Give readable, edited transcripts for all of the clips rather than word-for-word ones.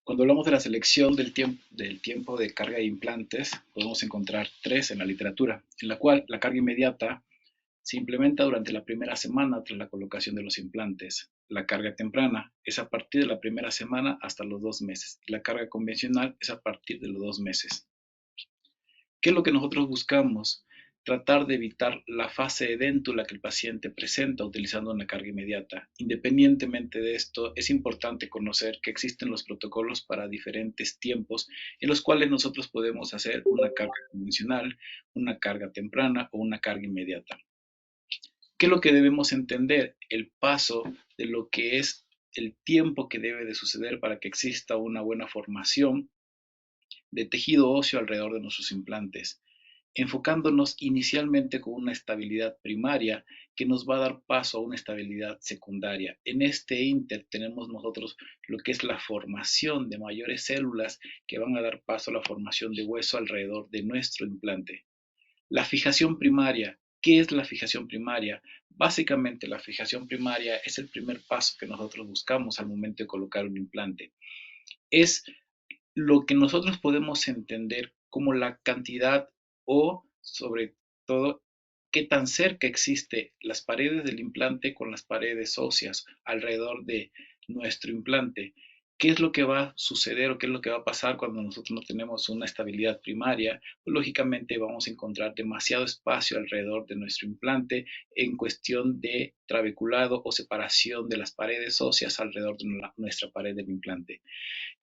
Cuando hablamos de la selección del tiempo de carga de implantes, podemos encontrar tres en la literatura, en la cual la carga inmediata se implementa durante la primera semana tras la colocación de los implantes. La carga temprana es a partir de la primera semana hasta los 2 meses y la carga convencional es a partir de los 2 meses. ¿Qué es lo que nosotros buscamos? Tratar de evitar la fase edéntula que el paciente presenta utilizando una carga inmediata. Independientemente de esto, es importante conocer que existen los protocolos para diferentes tiempos en los cuales nosotros podemos hacer una carga convencional, una carga temprana o una carga inmediata. ¿Qué es lo que debemos entender? El paso de lo que es el tiempo que debe de suceder para que exista una buena formación de tejido óseo alrededor de nuestros implantes, enfocándonos inicialmente con una estabilidad primaria que nos va a dar paso a una estabilidad secundaria. En este inter tenemos nosotros lo que es la formación de mayores células que van a dar paso a la formación de hueso alrededor de nuestro implante. La fijación primaria. ¿Qué es la fijación primaria? Básicamente la fijación primaria es el primer paso que nosotros buscamos al momento de colocar un implante. Es lo que nosotros podemos entender como la cantidad o sobre todo qué tan cerca existe las paredes del implante con las paredes óseas alrededor de nuestro implante. ¿Qué es lo que va a suceder o qué es lo que va a pasar cuando nosotros no tenemos una estabilidad primaria? Pues lógicamente vamos a encontrar demasiado espacio alrededor de nuestro implante en cuestión de trabeculado o separación de las paredes óseas alrededor de nuestra pared del implante.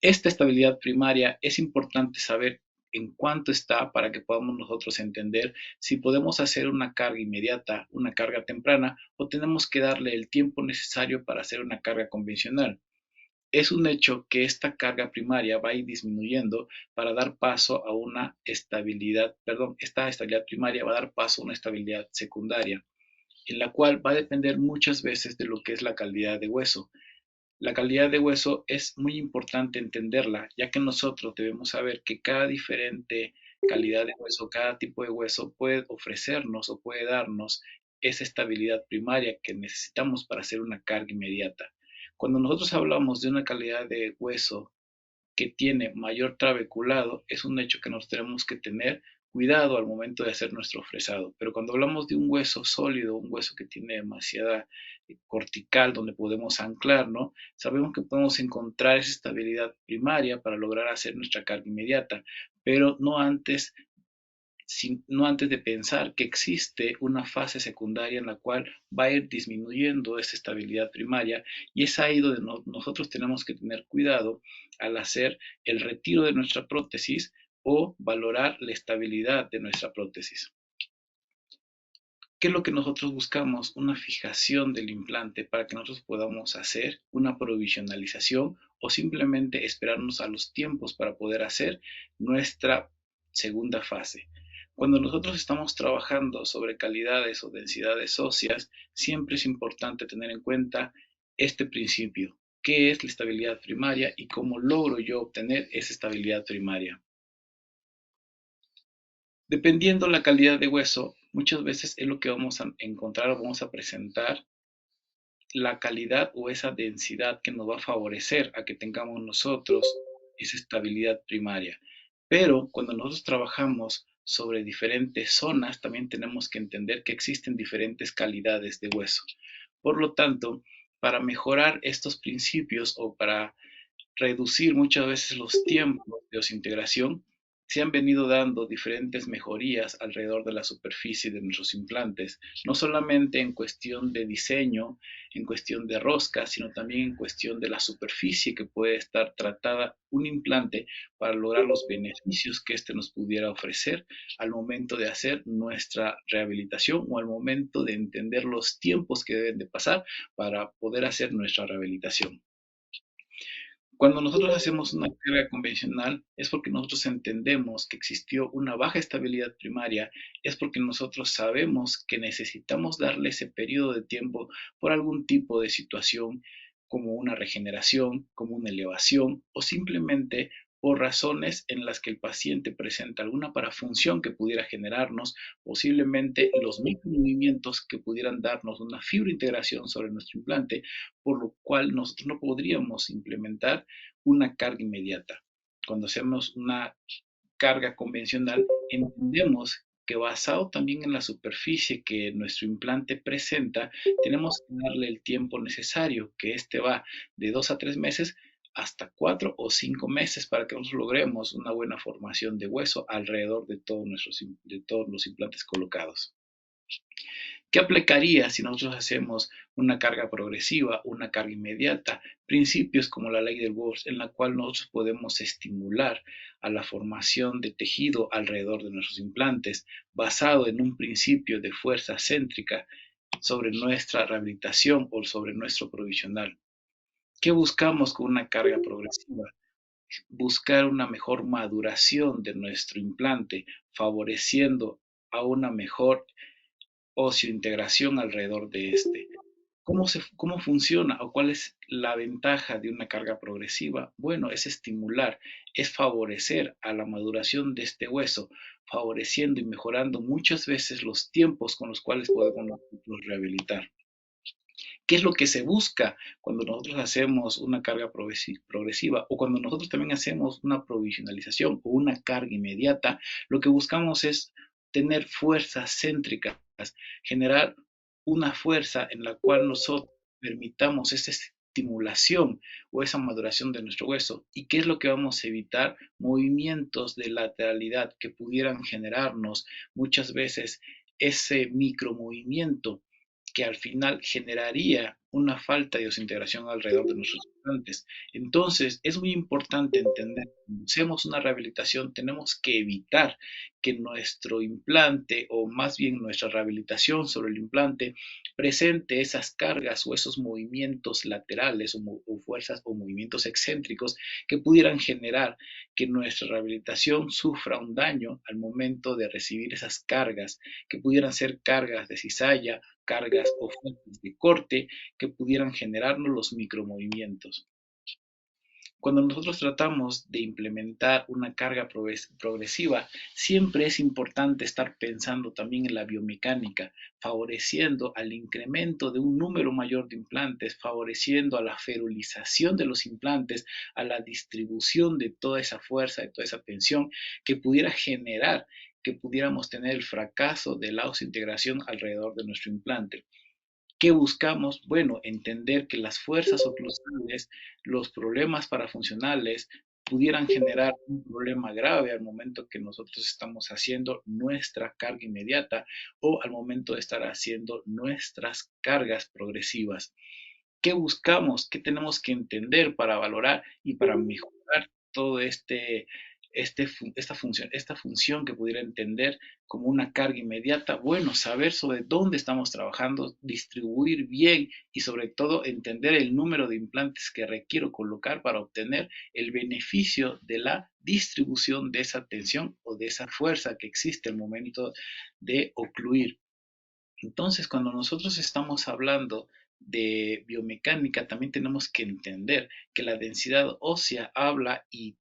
Esta estabilidad primaria es importante saber en cuánto está para que podamos nosotros entender si podemos hacer una carga inmediata, una carga temprana o tenemos que darle el tiempo necesario para hacer una carga convencional. Es un hecho que esta carga primaria va a ir disminuyendo para dar paso a una estabilidad, perdón, esta estabilidad primaria va a dar paso a una estabilidad secundaria, en la cual va a depender muchas veces de lo que es la calidad de hueso. La calidad de hueso es muy importante entenderla, ya que nosotros debemos saber que cada diferente calidad de hueso, cada tipo de hueso puede ofrecernos o puede darnos esa estabilidad primaria que necesitamos para hacer una carga inmediata. Cuando nosotros hablamos de una calidad de hueso que tiene mayor trabeculado, es un hecho que nos tenemos que tener cuidado al momento de hacer nuestro fresado. Pero cuando hablamos de un hueso sólido, un hueso que tiene demasiada cortical donde podemos anclar, ¿no? Sabemos que podemos encontrar esa estabilidad primaria para lograr hacer nuestra carga inmediata, pero no antes de pensar que existe una fase secundaria en la cual va a ir disminuyendo esa estabilidad primaria, y es ahí donde nosotros tenemos que tener cuidado al hacer el retiro de nuestra prótesis o valorar la estabilidad de nuestra prótesis. ¿Qué es lo que nosotros buscamos? Una fijación del implante para que nosotros podamos hacer una provisionalización o simplemente esperarnos a los tiempos para poder hacer nuestra segunda fase. Cuando nosotros estamos trabajando sobre calidades o densidades óseas, siempre es importante tener en cuenta este principio: qué es la estabilidad primaria y cómo logro yo obtener esa estabilidad primaria. Dependiendo la calidad de hueso, muchas veces es lo que vamos a encontrar o vamos a presentar la calidad o esa densidad que nos va a favorecer a que tengamos nosotros esa estabilidad primaria. Pero cuando nosotros trabajamos sobre diferentes zonas, también tenemos que entender que existen diferentes calidades de hueso. Por lo tanto, para mejorar estos principios o para reducir muchas veces los tiempos de desintegración, se han venido dando diferentes mejorías alrededor de la superficie de nuestros implantes, no solamente en cuestión de diseño, en cuestión de rosca, sino también en cuestión de la superficie que puede estar tratada un implante para lograr los beneficios que éste nos pudiera ofrecer al momento de hacer nuestra rehabilitación o al momento de entender los tiempos que deben de pasar para poder hacer nuestra rehabilitación. Cuando nosotros hacemos una carga convencional es porque nosotros entendemos que existió una baja estabilidad primaria, es porque nosotros sabemos que necesitamos darle ese periodo de tiempo por algún tipo de situación como una regeneración, como una elevación o simplemente o razones en las que el paciente presenta alguna parafunción que pudiera generarnos posiblemente los micromovimientos que pudieran darnos una fibrointegración sobre nuestro implante, por lo cual nosotros no podríamos implementar una carga inmediata. Cuando hacemos una carga convencional, entendemos que basado también en la superficie que nuestro implante presenta, tenemos que darle el tiempo necesario, que este va de 2 a 3 meses hasta 4 o 5 meses para que nosotros logremos una buena formación de hueso alrededor de todos los implantes colocados. ¿Qué aplicaría si nosotros hacemos una carga progresiva, una carga inmediata? Principios como la ley de Wolff, en la cual nosotros podemos estimular a la formación de tejido alrededor de nuestros implantes, basado en un principio de fuerza céntrica sobre nuestra rehabilitación o sobre nuestro provisional. ¿Qué buscamos con una carga progresiva? Buscar una mejor maduración de nuestro implante, favoreciendo a una mejor osteointegración alrededor de este. ¿Cómo funciona o cuál es la ventaja de una carga progresiva? Bueno, es estimular, es favorecer a la maduración de este hueso, favoreciendo y mejorando muchas veces los tiempos con los cuales podemos nosotros rehabilitar. ¿Qué es lo que se busca cuando nosotros hacemos una carga progresiva o cuando nosotros también hacemos una provisionalización o una carga inmediata? Lo que buscamos es tener fuerzas céntricas, generar una fuerza en la cual nosotros permitamos esa estimulación o esa maduración de nuestro hueso. ¿Y qué es lo que vamos a evitar? Movimientos de lateralidad que pudieran generarnos muchas veces ese micromovimiento que al final generaría una falta de desintegración alrededor de nuestros implantes. Entonces, es muy importante entender que cuando hacemos una rehabilitación, tenemos que evitar que nuestro implante, o más bien nuestra rehabilitación sobre el implante, presente esas cargas o esos movimientos laterales o fuerzas o movimientos excéntricos que pudieran generar que nuestra rehabilitación sufra un daño al momento de recibir esas cargas, que pudieran ser cargas de cizalla, cargas o fuentes de corte que pudieran generarnos los micromovimientos. Cuando nosotros tratamos de implementar una carga progresiva, siempre es importante estar pensando también en la biomecánica, favoreciendo al incremento de un número mayor de implantes, favoreciendo a la ferulización de los implantes, a la distribución de toda esa fuerza, de toda esa tensión que pudiera generar que pudiéramos tener el fracaso de la integración alrededor de nuestro implante. ¿Qué buscamos? Bueno, entender que las fuerzas oclusales, los problemas parafuncionales, pudieran generar un problema grave al momento que nosotros estamos haciendo nuestra carga inmediata o al momento de estar haciendo nuestras cargas progresivas. ¿Qué buscamos? ¿Qué tenemos que entender para valorar y para mejorar todo esta función que pudiera entender como una carga inmediata? Bueno, saber sobre dónde estamos trabajando, distribuir bien y sobre todo entender el número de implantes que requiero colocar para obtener el beneficio de la distribución de esa tensión o de esa fuerza que existe al momento de ocluir. Entonces, cuando nosotros estamos hablando de biomecánica, también tenemos que entender que la densidad ósea habla y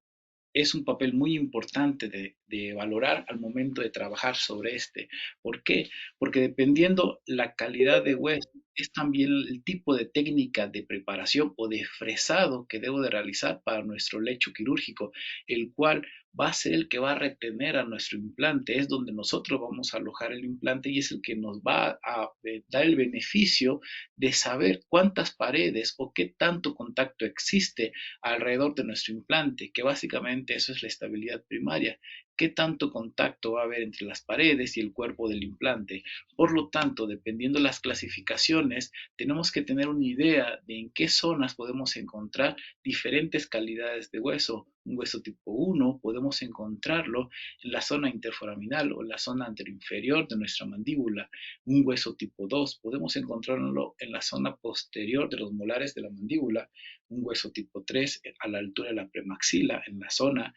es un papel muy importante de valorar al momento de trabajar sobre este. ¿Por qué? Porque dependiendo la calidad de hueso, es también el tipo de técnica de preparación o de fresado que debo de realizar para nuestro lecho quirúrgico, el cual va a ser el que va a retener a nuestro implante, es donde nosotros vamos a alojar el implante y es el que nos va a dar el beneficio de saber cuántas paredes o qué tanto contacto existe alrededor de nuestro implante, que básicamente eso es la estabilidad primaria. ¿Qué tanto contacto va a haber entre las paredes y el cuerpo del implante? Por lo tanto, dependiendo de las clasificaciones, tenemos que tener una idea de en qué zonas podemos encontrar diferentes calidades de hueso. Un hueso tipo 1 podemos encontrarlo en la zona interforaminal o en la zona anteroinferior de nuestra mandíbula. Un hueso tipo 2 podemos encontrarlo en la zona posterior de los molares de la mandíbula. Un hueso tipo 3 a la altura de la premaxila, en la zona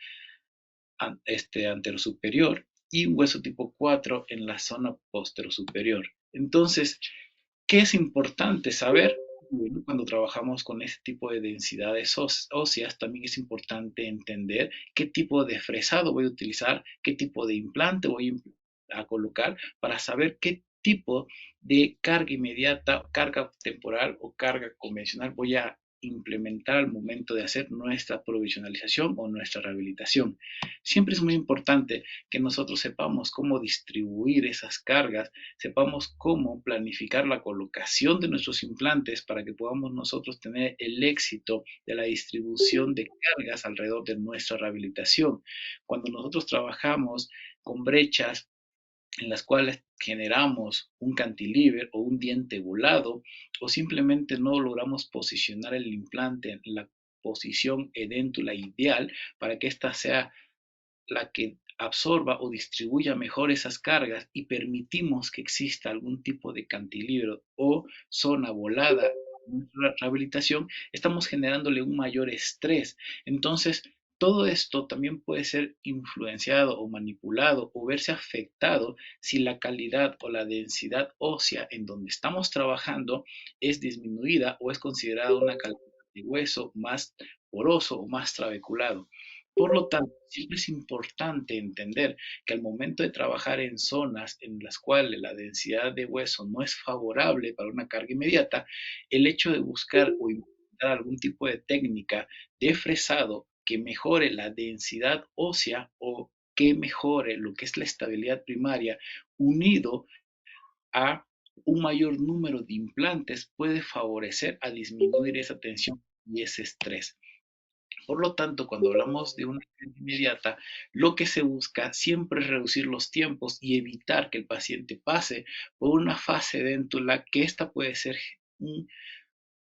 anterosuperior, y un hueso tipo 4 en la zona posterosuperior. Entonces, ¿qué es importante saber? Bueno, cuando trabajamos con ese tipo de densidades óseas, también es importante entender qué tipo de fresado voy a utilizar, qué tipo de implante a colocar para saber qué tipo de carga inmediata, carga temporal o carga convencional voy a implementar al momento de hacer nuestra provisionalización o nuestra rehabilitación. Siempre es muy importante que nosotros sepamos cómo distribuir esas cargas, sepamos cómo planificar la colocación de nuestros implantes para que podamos nosotros tener el éxito de la distribución de cargas alrededor de nuestra rehabilitación. Cuando nosotros trabajamos con brechas en las cuales generamos un cantilever o un diente volado o simplemente no logramos posicionar el implante en la posición edéntula ideal para que ésta sea la que absorba o distribuya mejor esas cargas y permitimos que exista algún tipo de cantilibro o zona volada en nuestra rehabilitación, estamos generándole un mayor estrés. Entonces, todo esto también puede ser influenciado o manipulado o verse afectado si la calidad o la densidad ósea en donde estamos trabajando es disminuida o es considerada una calidad de hueso más poroso o más trabeculado. Por lo tanto, siempre es importante entender que al momento de trabajar en zonas en las cuales la densidad de hueso no es favorable para una carga inmediata, el hecho de buscar o implementar algún tipo de técnica de fresado que mejore la densidad ósea o que mejore lo que es la estabilidad primaria, unido a un mayor número de implantes, puede favorecer a disminuir esa tensión y ese estrés. Por lo tanto, cuando hablamos de una crisis inmediata, lo que se busca siempre es reducir los tiempos y evitar que el paciente pase por una fase dentro de la que esta puede ser un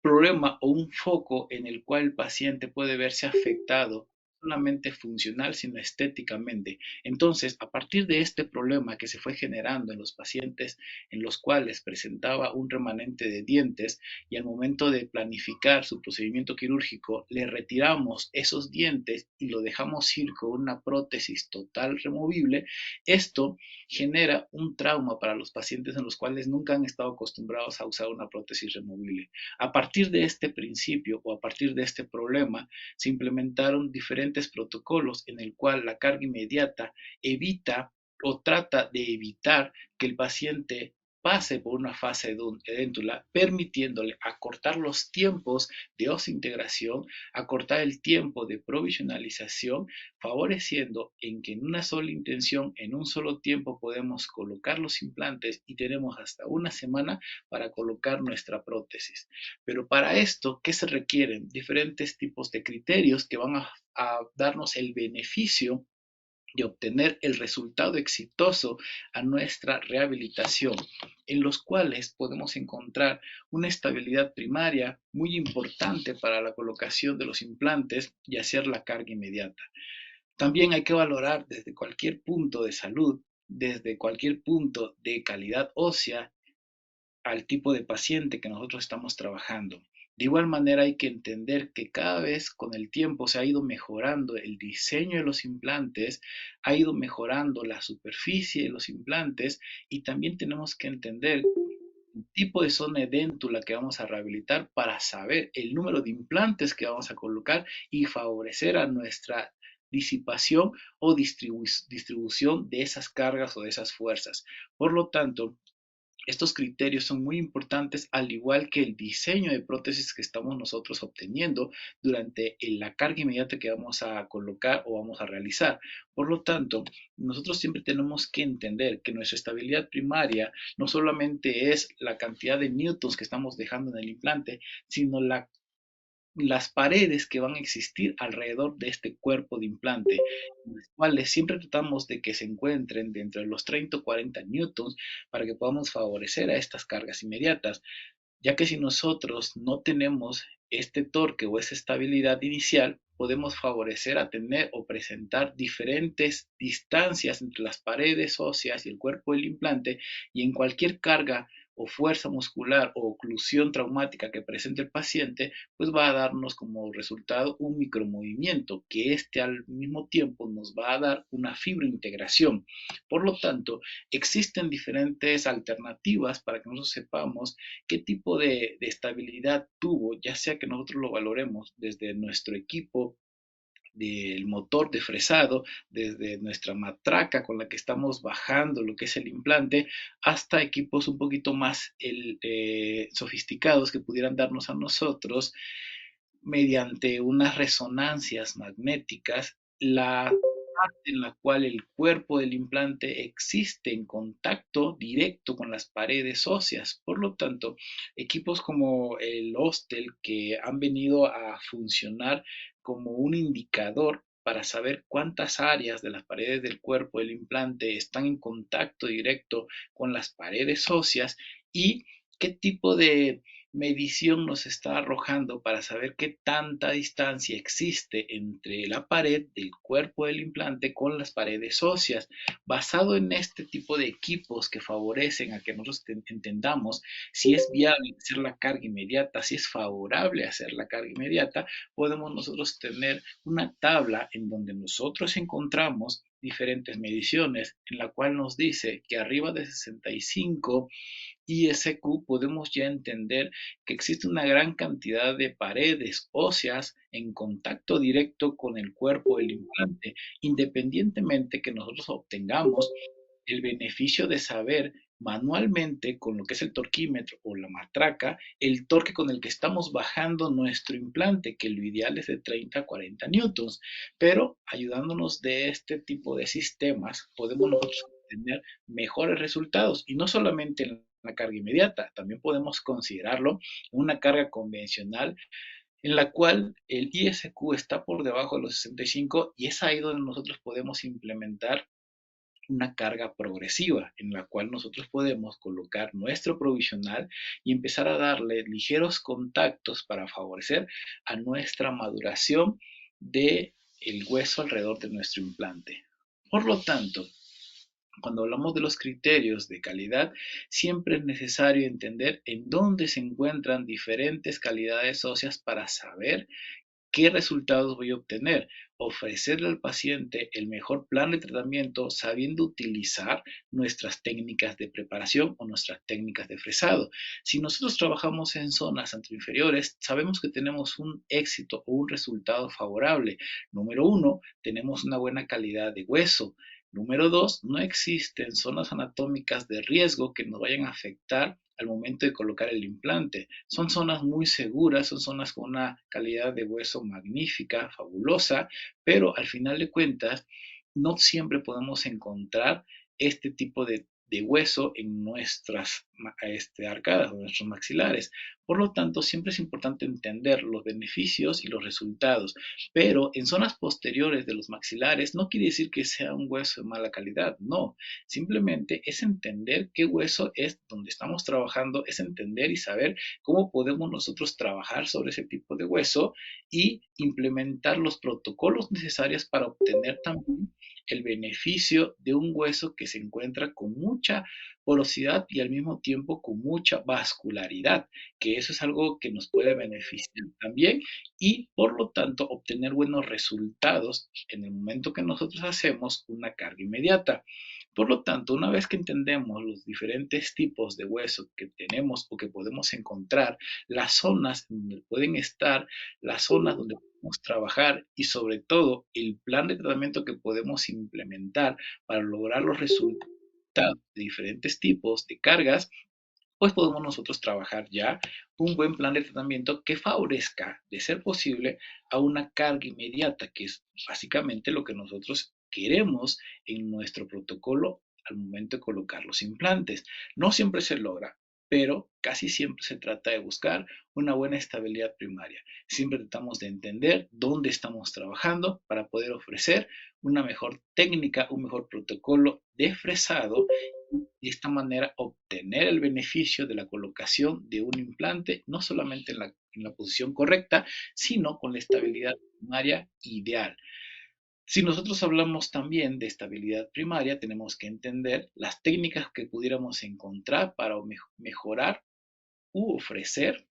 problema o un foco en el cual el paciente puede verse afectado no solamente funcional, sino estéticamente. Entonces, a partir de este problema que se fue generando en los pacientes en los cuales presentaba un remanente de dientes y al momento de planificar su procedimiento quirúrgico, le retiramos esos dientes y lo dejamos ir con una prótesis total removible, esto genera un trauma para los pacientes en los cuales nunca han estado acostumbrados a usar una prótesis removible. A partir de este principio o a partir de este problema, se implementaron diferentes protocolos en el cual la carga inmediata evita o trata de evitar que el paciente pase por una fase edéntula, permitiéndole acortar los tiempos de osintegración, acortar el tiempo de provisionalización, favoreciendo en que en una sola intención, en un solo tiempo, podemos colocar los implantes y tenemos hasta una semana para colocar nuestra prótesis. Pero para esto, ¿qué se requieren? Diferentes tipos de criterios que van a darnos el beneficio de obtener el resultado exitoso a nuestra rehabilitación, en los cuales podemos encontrar una estabilidad primaria muy importante para la colocación de los implantes y hacer la carga inmediata. También hay que valorar desde cualquier punto de salud, desde cualquier punto de calidad ósea, al tipo de paciente que nosotros estamos trabajando. De igual manera hay que entender que cada vez con el tiempo se ha ido mejorando el diseño de los implantes, ha ido mejorando la superficie de los implantes y también tenemos que entender el tipo de zona edéntula que vamos a rehabilitar para saber el número de implantes que vamos a colocar y favorecer a nuestra disipación o distribución de esas cargas o de esas fuerzas. Por lo tanto, estos criterios son muy importantes, al igual que el diseño de prótesis que estamos nosotros obteniendo durante la carga inmediata que vamos a colocar o vamos a realizar. Por lo tanto, nosotros siempre tenemos que entender que nuestra estabilidad primaria no solamente es la cantidad de newtons que estamos dejando en el implante, sino las paredes que van a existir alrededor de este cuerpo de implante, en las cuales siempre tratamos de que se encuentren dentro de los 30 o 40 newtons para que podamos favorecer a estas cargas inmediatas, ya que si nosotros no tenemos este torque o esa estabilidad inicial, podemos favorecer a tener o presentar diferentes distancias entre las paredes óseas y el cuerpo del implante y en cualquier carga o fuerza muscular o oclusión traumática que presente el paciente, pues va a darnos como resultado un micromovimiento, que este al mismo tiempo nos va a dar una fibrointegración. Por lo tanto, existen diferentes alternativas para que nosotros sepamos qué tipo de estabilidad tuvo, ya sea que nosotros lo valoremos desde nuestro equipo del motor de fresado, desde nuestra matraca con la que estamos bajando lo que es el implante, hasta equipos un poquito más sofisticados que pudieran darnos a nosotros mediante unas resonancias magnéticas la parte en la cual el cuerpo del implante existe en contacto directo con las paredes óseas. Por lo tanto, equipos como el Hostel que han venido a funcionar como un indicador para saber cuántas áreas de las paredes del cuerpo del implante están en contacto directo con las paredes óseas y qué tipo de medición nos está arrojando para saber qué tanta distancia existe entre la pared del cuerpo del implante con las paredes óseas. Basado en este tipo de equipos que favorecen a que nosotros entendamos si es viable hacer la carga inmediata, si es favorable hacer la carga inmediata, podemos nosotros tener una tabla en donde nosotros encontramos diferentes mediciones en la cual nos dice que arriba de 65 ISQ podemos ya entender que existe una gran cantidad de paredes óseas en contacto directo con el cuerpo del implante, independientemente que nosotros obtengamos el beneficio de saber manualmente con lo que es el torquímetro o la matraca, el torque con el que estamos bajando nuestro implante, que lo ideal es de 30 a 40 newtons, pero ayudándonos de este tipo de sistemas podemos nosotros obtener mejores resultados y no solamente en la carga inmediata, también podemos considerarlo una carga convencional en la cual el ISQ está por debajo de los 65 y es ahí donde nosotros podemos implementar una carga progresiva en la cual nosotros podemos colocar nuestro provisional y empezar a darle ligeros contactos para favorecer a nuestra maduración de el hueso alrededor de nuestro implante. Por lo tanto, cuando hablamos de los criterios de calidad, siempre es necesario entender en dónde se encuentran diferentes calidades óseas para saber ¿qué resultados voy a obtener? Ofrecerle al paciente el mejor plan de tratamiento sabiendo utilizar nuestras técnicas de preparación o nuestras técnicas de fresado. Si nosotros trabajamos en zonas antroinferiores, sabemos que tenemos un éxito o un resultado favorable. Número uno, tenemos una buena calidad de hueso. Número dos, no existen zonas anatómicas de riesgo que nos vayan a afectar al momento de colocar el implante. Son zonas muy seguras, son zonas con una calidad de hueso magnífica, fabulosa, pero al final de cuentas no siempre podemos encontrar este tipo de hueso en nuestras arcadas o nuestros maxilares. Por lo tanto, siempre es importante entender los beneficios y los resultados, pero en zonas posteriores de los maxilares no quiere decir que sea un hueso de mala calidad, no, simplemente es entender qué hueso es donde estamos trabajando, es entender y saber cómo podemos nosotros trabajar sobre ese tipo de hueso y implementar los protocolos necesarios para obtener también el beneficio de un hueso que se encuentra con mucha porosidad y al mismo tiempo con mucha vascularidad, que eso es algo que nos puede beneficiar también y por lo tanto obtener buenos resultados en el momento que nosotros hacemos una carga inmediata. Por lo tanto, una vez que entendemos los diferentes tipos de hueso que tenemos o que podemos encontrar, las zonas donde pueden estar, las zonas donde podemos trabajar y sobre todo el plan de tratamiento que podemos implementar para lograr los resultados de diferentes tipos de cargas, pues podemos nosotros trabajar ya un buen plan de tratamiento que favorezca, de ser posible, a una carga inmediata, que es básicamente lo que nosotros queremos en nuestro protocolo al momento de colocar los implantes. No siempre se logra, pero casi siempre se trata de buscar una buena estabilidad primaria. Siempre tratamos de entender dónde estamos trabajando para poder ofrecer una mejor técnica, un mejor protocolo de fresado de esta manera obtener el beneficio de la colocación de un implante, no solamente en la posición correcta, sino con la estabilidad primaria ideal. Si nosotros hablamos también de estabilidad primaria, tenemos que entender las técnicas que pudiéramos encontrar para mejorar u ofrecer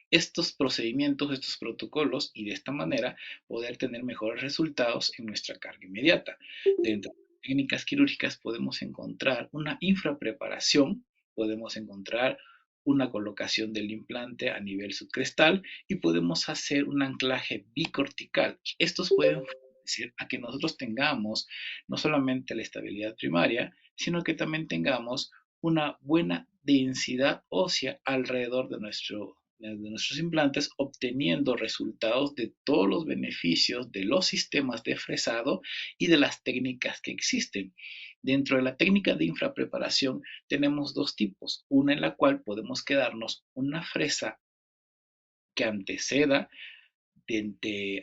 estos procedimientos, estos protocolos y de esta manera poder tener mejores resultados en nuestra carga inmediata. Dentro de las técnicas quirúrgicas podemos encontrar una infrapreparación, podemos encontrar una colocación del implante a nivel subcrestal y podemos hacer un anclaje bicortical. Estos pueden favorecer a que nosotros tengamos no solamente la estabilidad primaria, sino que también tengamos una buena densidad ósea alrededor de nuestros implantes, obteniendo resultados de todos los beneficios de los sistemas de fresado y de las técnicas que existen. Dentro de la técnica de infrapreparación tenemos dos tipos, una en la cual podemos quedarnos una fresa que anteceda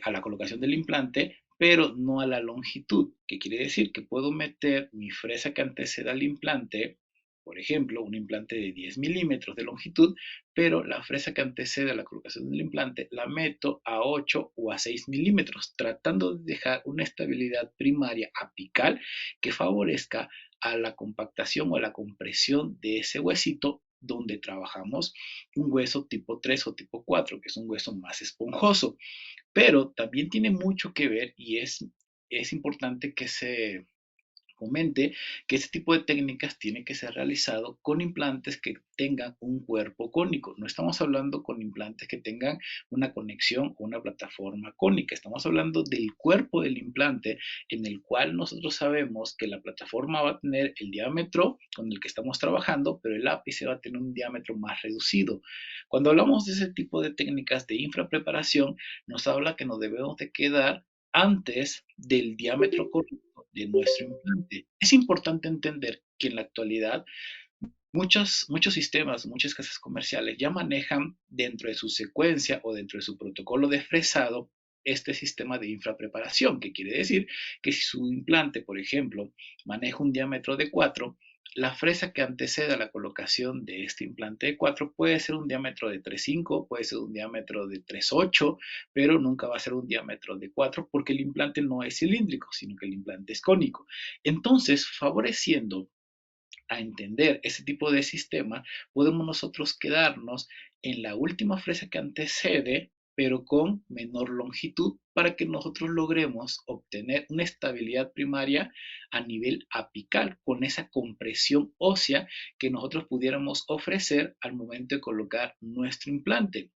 a la colocación del implante, pero no a la longitud, que quiere decir que puedo meter mi fresa que anteceda al implante, por ejemplo, un implante de 10 milímetros de longitud, pero la fresa que antecede a la colocación del implante la meto a 8 o a 6 milímetros, tratando de dejar una estabilidad primaria apical que favorezca a la compactación o a la compresión de ese huesito donde trabajamos un hueso tipo 3 o tipo 4, que es un hueso más esponjoso. Pero también tiene mucho que ver y es importante que se comente que este tipo de técnicas tiene que ser realizado con implantes que tengan un cuerpo cónico. No estamos hablando con implantes que tengan una conexión o una plataforma cónica. Estamos hablando del cuerpo del implante en el cual nosotros sabemos que la plataforma va a tener el diámetro con el que estamos trabajando, pero el ápice va a tener un diámetro más reducido. Cuando hablamos de ese tipo de técnicas de infrapreparación, nos habla que nos debemos de quedar antes del diámetro correcto de nuestro implante. Es importante entender que en la actualidad muchos sistemas, muchas casas comerciales ya manejan dentro de su secuencia o dentro de su protocolo de fresado este sistema de infrapreparación, que quiere decir que si su implante, por ejemplo, maneja un diámetro de 4, la fresa que antecede a la colocación de este implante de 4 puede ser un diámetro de 3,5, puede ser un diámetro de 3,8, pero nunca va a ser un diámetro de 4 porque el implante no es cilíndrico, sino que el implante es cónico. Entonces, favoreciendo a entender ese tipo de sistema, podemos nosotros quedarnos en la última fresa que antecede, pero con menor longitud, para que nosotros logremos obtener una estabilidad primaria a nivel apical, con esa compresión ósea que nosotros pudiéramos ofrecer al momento de colocar nuestro implante.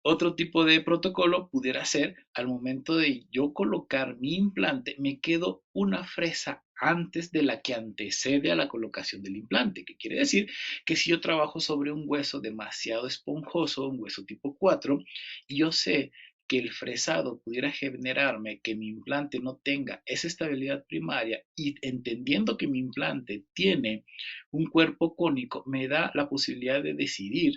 Otro tipo de protocolo pudiera ser al momento de yo colocar mi implante, me quedo una fresa antes de la que antecede a la colocación del implante, que quiere decir que si yo trabajo sobre un hueso demasiado esponjoso, un hueso tipo 4, y yo sé que el fresado pudiera generarme que mi implante no tenga esa estabilidad primaria y entendiendo que mi implante tiene un cuerpo cónico, me da la posibilidad de decidir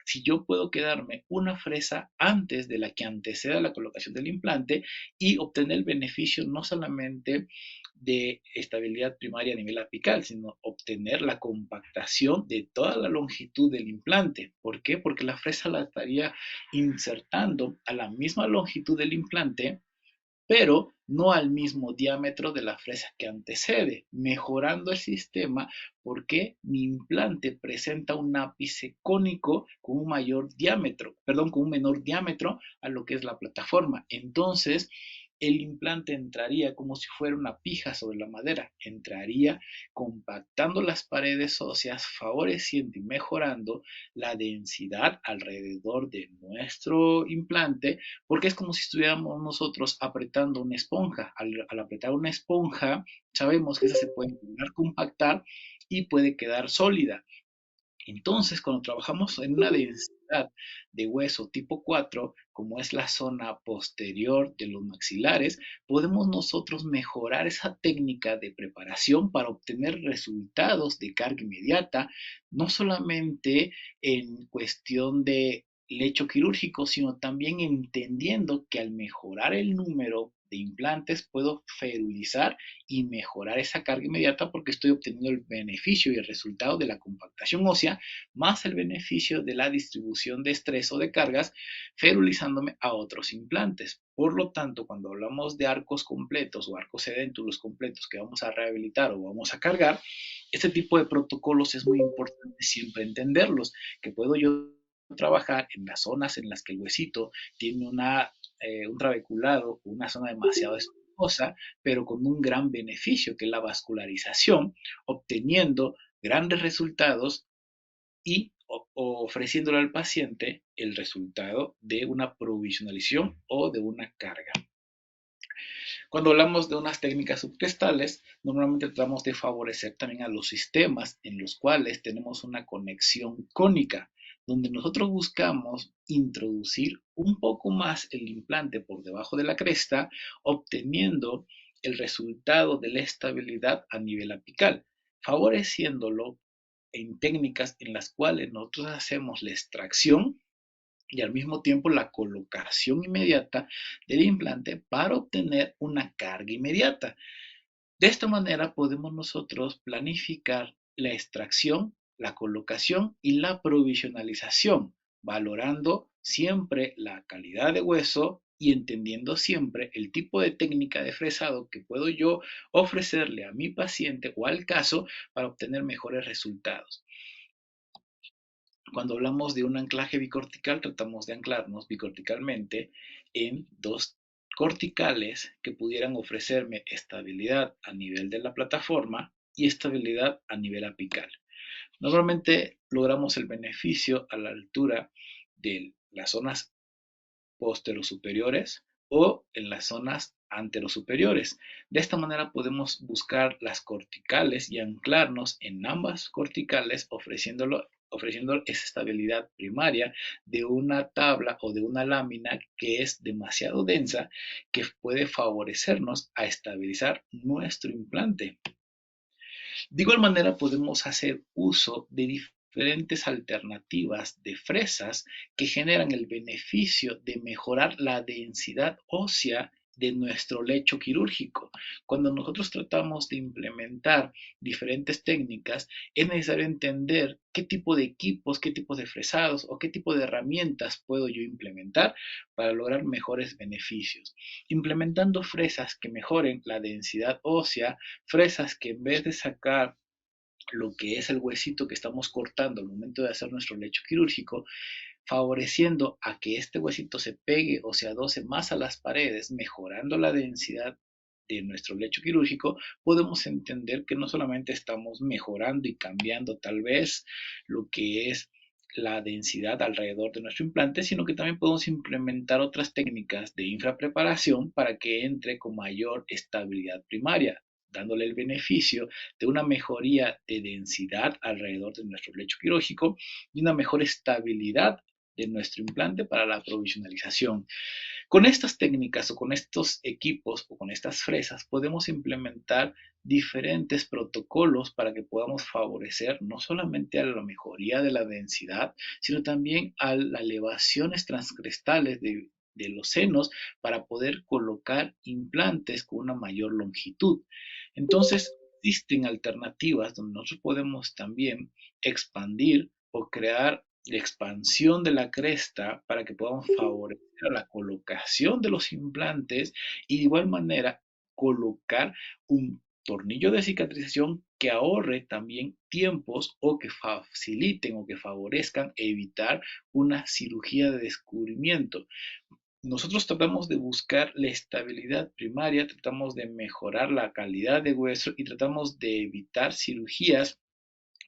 si yo puedo quedarme una fresa antes de la que anteceda la colocación del implante y obtener el beneficio no solamente de estabilidad primaria a nivel apical, sino obtener la compactación de toda la longitud del implante. ¿Por qué? Porque la fresa la estaría insertando a la misma longitud del implante, pero no al mismo diámetro de la fresa que antecede, mejorando el sistema porque mi implante presenta un ápice cónico con un mayor diámetro, perdón, con un menor diámetro a lo que es la plataforma. Entonces, el implante entraría como si fuera una pija sobre la madera, entraría compactando las paredes óseas, favoreciendo y mejorando la densidad alrededor de nuestro implante, porque es como si estuviéramos nosotros apretando una esponja. Al apretar una esponja, sabemos que esa se puede compactar y puede quedar sólida. Entonces, cuando trabajamos en una densidad de hueso tipo 4, como es la zona posterior de los maxilares, podemos nosotros mejorar esa técnica de preparación para obtener resultados de carga inmediata, no solamente en cuestión de lecho quirúrgico, sino también entendiendo que al mejorar el número de implantes puedo ferulizar y mejorar esa carga inmediata porque estoy obteniendo el beneficio y el resultado de la compactación ósea más el beneficio de la distribución de estrés o de cargas ferulizándome a otros implantes. Por lo tanto, cuando hablamos de arcos completos o arcos edéntulos completos que vamos a rehabilitar o vamos a cargar, este tipo de protocolos es muy importante siempre entenderlos, que puedo yo trabajar en las zonas en las que el huesito tiene un trabeculado, una zona demasiado esponjosa, pero con un gran beneficio que es la vascularización, obteniendo grandes resultados y ofreciéndole al paciente el resultado de una provisionalización o de una carga. Cuando hablamos de unas técnicas subcrestales, normalmente tratamos de favorecer también a los sistemas en los cuales tenemos una conexión cónica, donde nosotros buscamos introducir un poco más el implante por debajo de la cresta, obteniendo el resultado de la estabilidad a nivel apical, favoreciéndolo en técnicas en las cuales nosotros hacemos la extracción y al mismo tiempo la colocación inmediata del implante para obtener una carga inmediata. De esta manera podemos nosotros planificar la extracción, la colocación y la provisionalización, valorando siempre la calidad de hueso y entendiendo siempre el tipo de técnica de fresado que puedo yo ofrecerle a mi paciente o al caso para obtener mejores resultados. Cuando hablamos de un anclaje bicortical, tratamos de anclarnos bicorticalmente en dos corticales que pudieran ofrecerme estabilidad a nivel de la plataforma y estabilidad a nivel apical. Normalmente logramos el beneficio a la altura de las zonas posterosuperiores o en las zonas anterosuperiores. De esta manera podemos buscar las corticales y anclarnos en ambas corticales ofreciendo esa estabilidad primaria de una tabla o de una lámina que es demasiado densa que puede favorecernos a estabilizar nuestro implante. De igual manera podemos hacer uso de diferentes alternativas de fresas que generan el beneficio de mejorar la densidad ósea de nuestro lecho quirúrgico. Cuando nosotros tratamos de implementar diferentes técnicas, es necesario entender qué tipo de equipos, qué tipo de fresados o qué tipo de herramientas puedo yo implementar para lograr mejores beneficios. Implementando fresas que mejoren la densidad ósea, fresas que en vez de sacar lo que es el huesito que estamos cortando al momento de hacer nuestro lecho quirúrgico, favoreciendo a que este huesito se pegue o se adoce más a las paredes, mejorando la densidad de nuestro lecho quirúrgico, podemos entender que no solamente estamos mejorando y cambiando tal vez lo que es la densidad alrededor de nuestro implante, sino que también podemos implementar otras técnicas de infrapreparación para que entre con mayor estabilidad primaria, dándole el beneficio de una mejoría de densidad alrededor de nuestro lecho quirúrgico y una mejor estabilidad de nuestro implante para la provisionalización. Con estas técnicas o con estos equipos o con estas fresas podemos implementar diferentes protocolos para que podamos favorecer no solamente a la mejoría de la densidad, sino también a las elevaciones transcrestales de los senos para poder colocar implantes con una mayor longitud. Entonces, existen alternativas donde nosotros podemos también expandir o crear la expansión de la cresta para que podamos favorecer la colocación de los implantes y de igual manera colocar un tornillo de cicatrización que ahorre también tiempos o que faciliten o que favorezcan evitar una cirugía de descubrimiento. Nosotros tratamos de buscar la estabilidad primaria, tratamos de mejorar la calidad de hueso y tratamos de evitar cirugías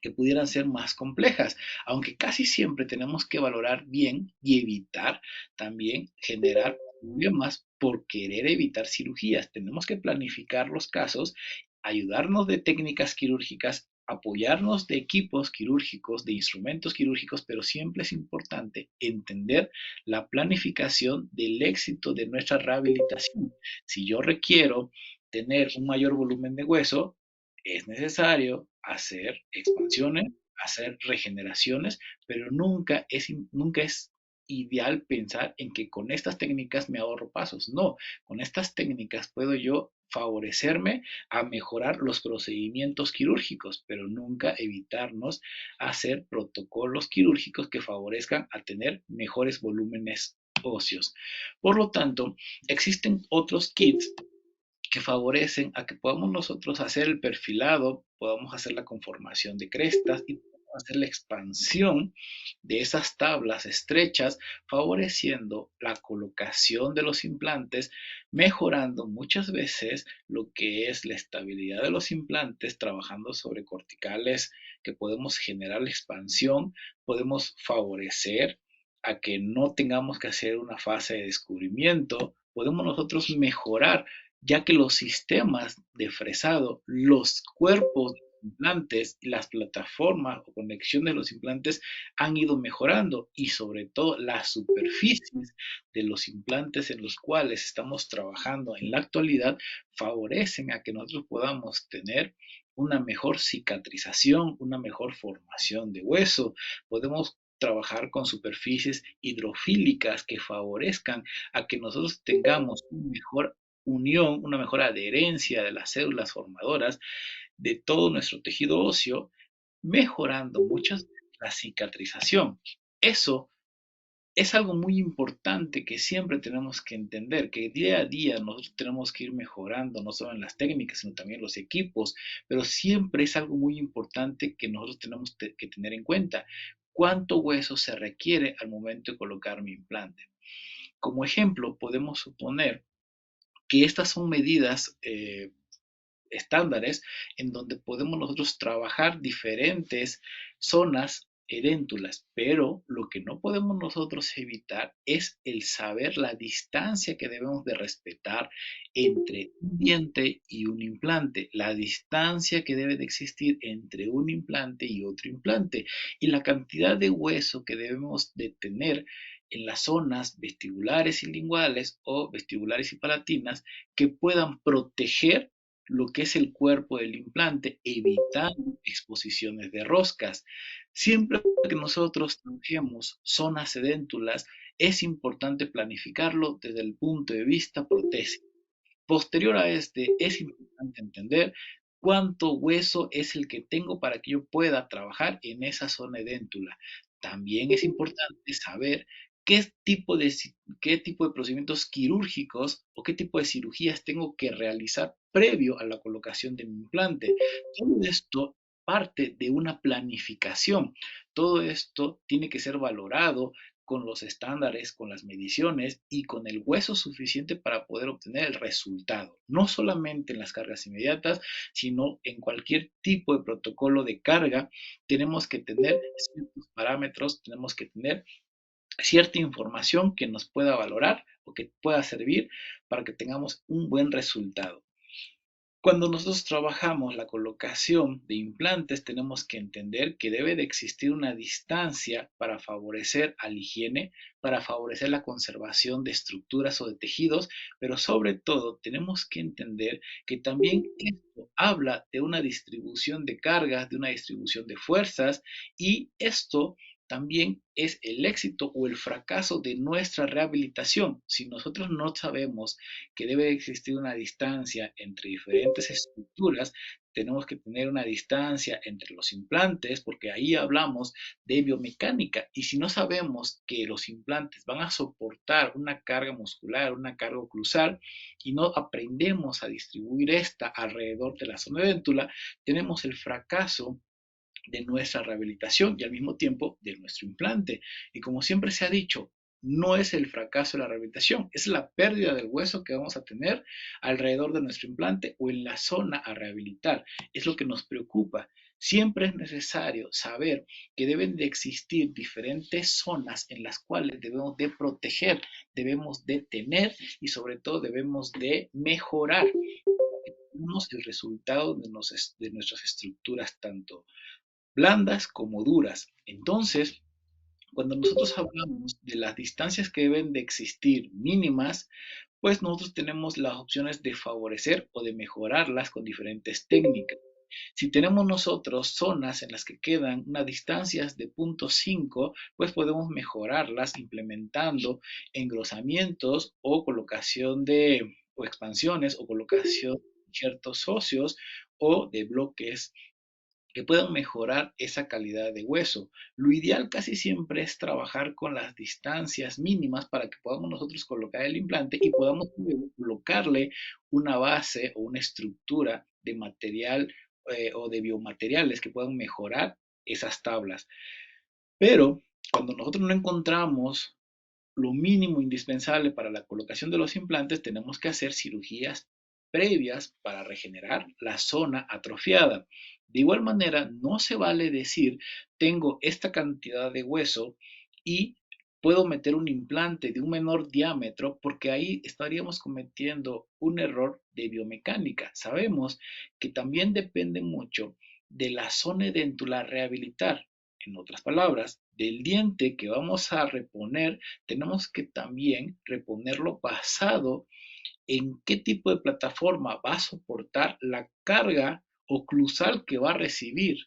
que pudieran ser más complejas, aunque casi siempre tenemos que valorar bien y evitar también generar problemas por querer evitar cirugías. Tenemos que planificar los casos, ayudarnos de técnicas quirúrgicas, apoyarnos de equipos quirúrgicos, de instrumentos quirúrgicos, pero siempre es importante entender la planificación del éxito de nuestra rehabilitación. Si yo requiero tener un mayor volumen de hueso, es necesario hacer expansiones, hacer regeneraciones, pero nunca es ideal pensar en que con estas técnicas me ahorro pasos. No, con estas técnicas puedo yo favorecerme a mejorar los procedimientos quirúrgicos, pero nunca evitarnos hacer protocolos quirúrgicos que favorezcan a tener mejores volúmenes óseos. Por lo tanto, existen otros kits que favorecen a que podamos nosotros hacer el perfilado, podamos hacer la conformación de crestas y podamos hacer la expansión de esas tablas estrechas, favoreciendo la colocación de los implantes, mejorando muchas veces lo que es la estabilidad de los implantes, trabajando sobre corticales que podemos generar la expansión, podemos favorecer a que no tengamos que hacer una fase de descubrimiento, podemos nosotros mejorar ya que los sistemas de fresado, los cuerpos de implantes y las plataformas o conexión de los implantes han ido mejorando y sobre todo las superficies de los implantes en los cuales estamos trabajando en la actualidad favorecen a que nosotros podamos tener una mejor cicatrización, una mejor formación de hueso. Podemos trabajar con superficies hidrofílicas que favorezcan a que nosotros tengamos un mejor unión, una mejor adherencia de las células formadoras de todo nuestro tejido óseo, mejorando muchas veces la cicatrización. Eso es algo muy importante que siempre tenemos que entender, que día a día nosotros tenemos que ir mejorando, no solo en las técnicas, sino también los equipos, pero siempre es algo muy importante que nosotros tenemos que tener en cuenta. ¿Cuánto hueso se requiere al momento de colocar mi implante? Como ejemplo, podemos suponer que estas son medidas estándares en donde podemos nosotros trabajar diferentes zonas edéntulas, pero lo que no podemos nosotros evitar es el saber la distancia que debemos de respetar entre un diente y un implante, la distancia que debe de existir entre un implante y otro implante y la cantidad de hueso que debemos de tener en las zonas vestibulares y linguales o vestibulares y palatinas que puedan proteger lo que es el cuerpo del implante, evitando exposiciones de roscas. Siempre que nosotros trabajemos zonas sedéntulas, es importante planificarlo desde el punto de vista protésico. Posterior a este, es importante entender cuánto hueso es el que tengo para que yo pueda trabajar en esa zona edéntula. También es importante saber qué tipo de, qué tipo de procedimientos quirúrgicos o qué tipo de cirugías tengo que realizar previo a la colocación de mi implante. Todo esto parte de una planificación. Todo esto tiene que ser valorado con los estándares, con las mediciones y con el hueso suficiente para poder obtener el resultado. No solamente en las cargas inmediatas, sino en cualquier tipo de protocolo de carga, tenemos que tener ciertos parámetros, tenemos que tener cierta información que nos pueda valorar o que pueda servir para que tengamos un buen resultado. Cuando nosotros trabajamos la colocación de implantes, tenemos que entender que debe de existir una distancia para favorecer a la higiene, para favorecer la conservación de estructuras o de tejidos, pero sobre todo tenemos que entender que también esto habla de una distribución de cargas, de una distribución de fuerzas, y esto también es el éxito o el fracaso de nuestra rehabilitación. Si nosotros no sabemos que debe existir una distancia entre diferentes estructuras, tenemos que tener una distancia entre los implantes, porque ahí hablamos de biomecánica. Y si no sabemos que los implantes van a soportar una carga muscular, una carga oclusal, y no aprendemos a distribuir esta alrededor de la zona déntula, tenemos el fracaso de nuestra rehabilitación y al mismo tiempo de nuestro implante. Y como siempre se ha dicho, no es el fracaso de la rehabilitación, es la pérdida del hueso que vamos a tener alrededor de nuestro implante o en la zona a rehabilitar. Es lo que nos preocupa. Siempre es necesario saber que deben de existir diferentes zonas en las cuales debemos de proteger, debemos de tener y sobre todo debemos de mejorar el resultado de nuestras estructuras tanto blandas como duras. Entonces, cuando nosotros hablamos de las distancias que deben de existir mínimas, pues nosotros tenemos las opciones de favorecer o de mejorarlas con diferentes técnicas. Si tenemos nosotros zonas en las que quedan unas distancias de 0,5, pues podemos mejorarlas implementando engrosamientos o colocación de, o expansiones o colocación de ciertos socios o de bloques que puedan mejorar esa calidad de hueso. Lo ideal casi siempre es trabajar con las distancias mínimas para que podamos nosotros colocar el implante y podamos colocarle una base o una estructura de material o de biomateriales que puedan mejorar esas tablas. Pero cuando nosotros no encontramos lo mínimo indispensable para la colocación de los implantes, tenemos que hacer cirugías previas para regenerar la zona atrofiada. De igual manera, no se vale decir, tengo esta cantidad de hueso y puedo meter un implante de un menor diámetro, porque ahí estaríamos cometiendo un error de biomecánica. Sabemos que también depende mucho de la zona dentular rehabilitar. En otras palabras, del diente que vamos a reponer, tenemos que también reponerlo basado en qué tipo de plataforma va a soportar la carga oclusal que va a recibir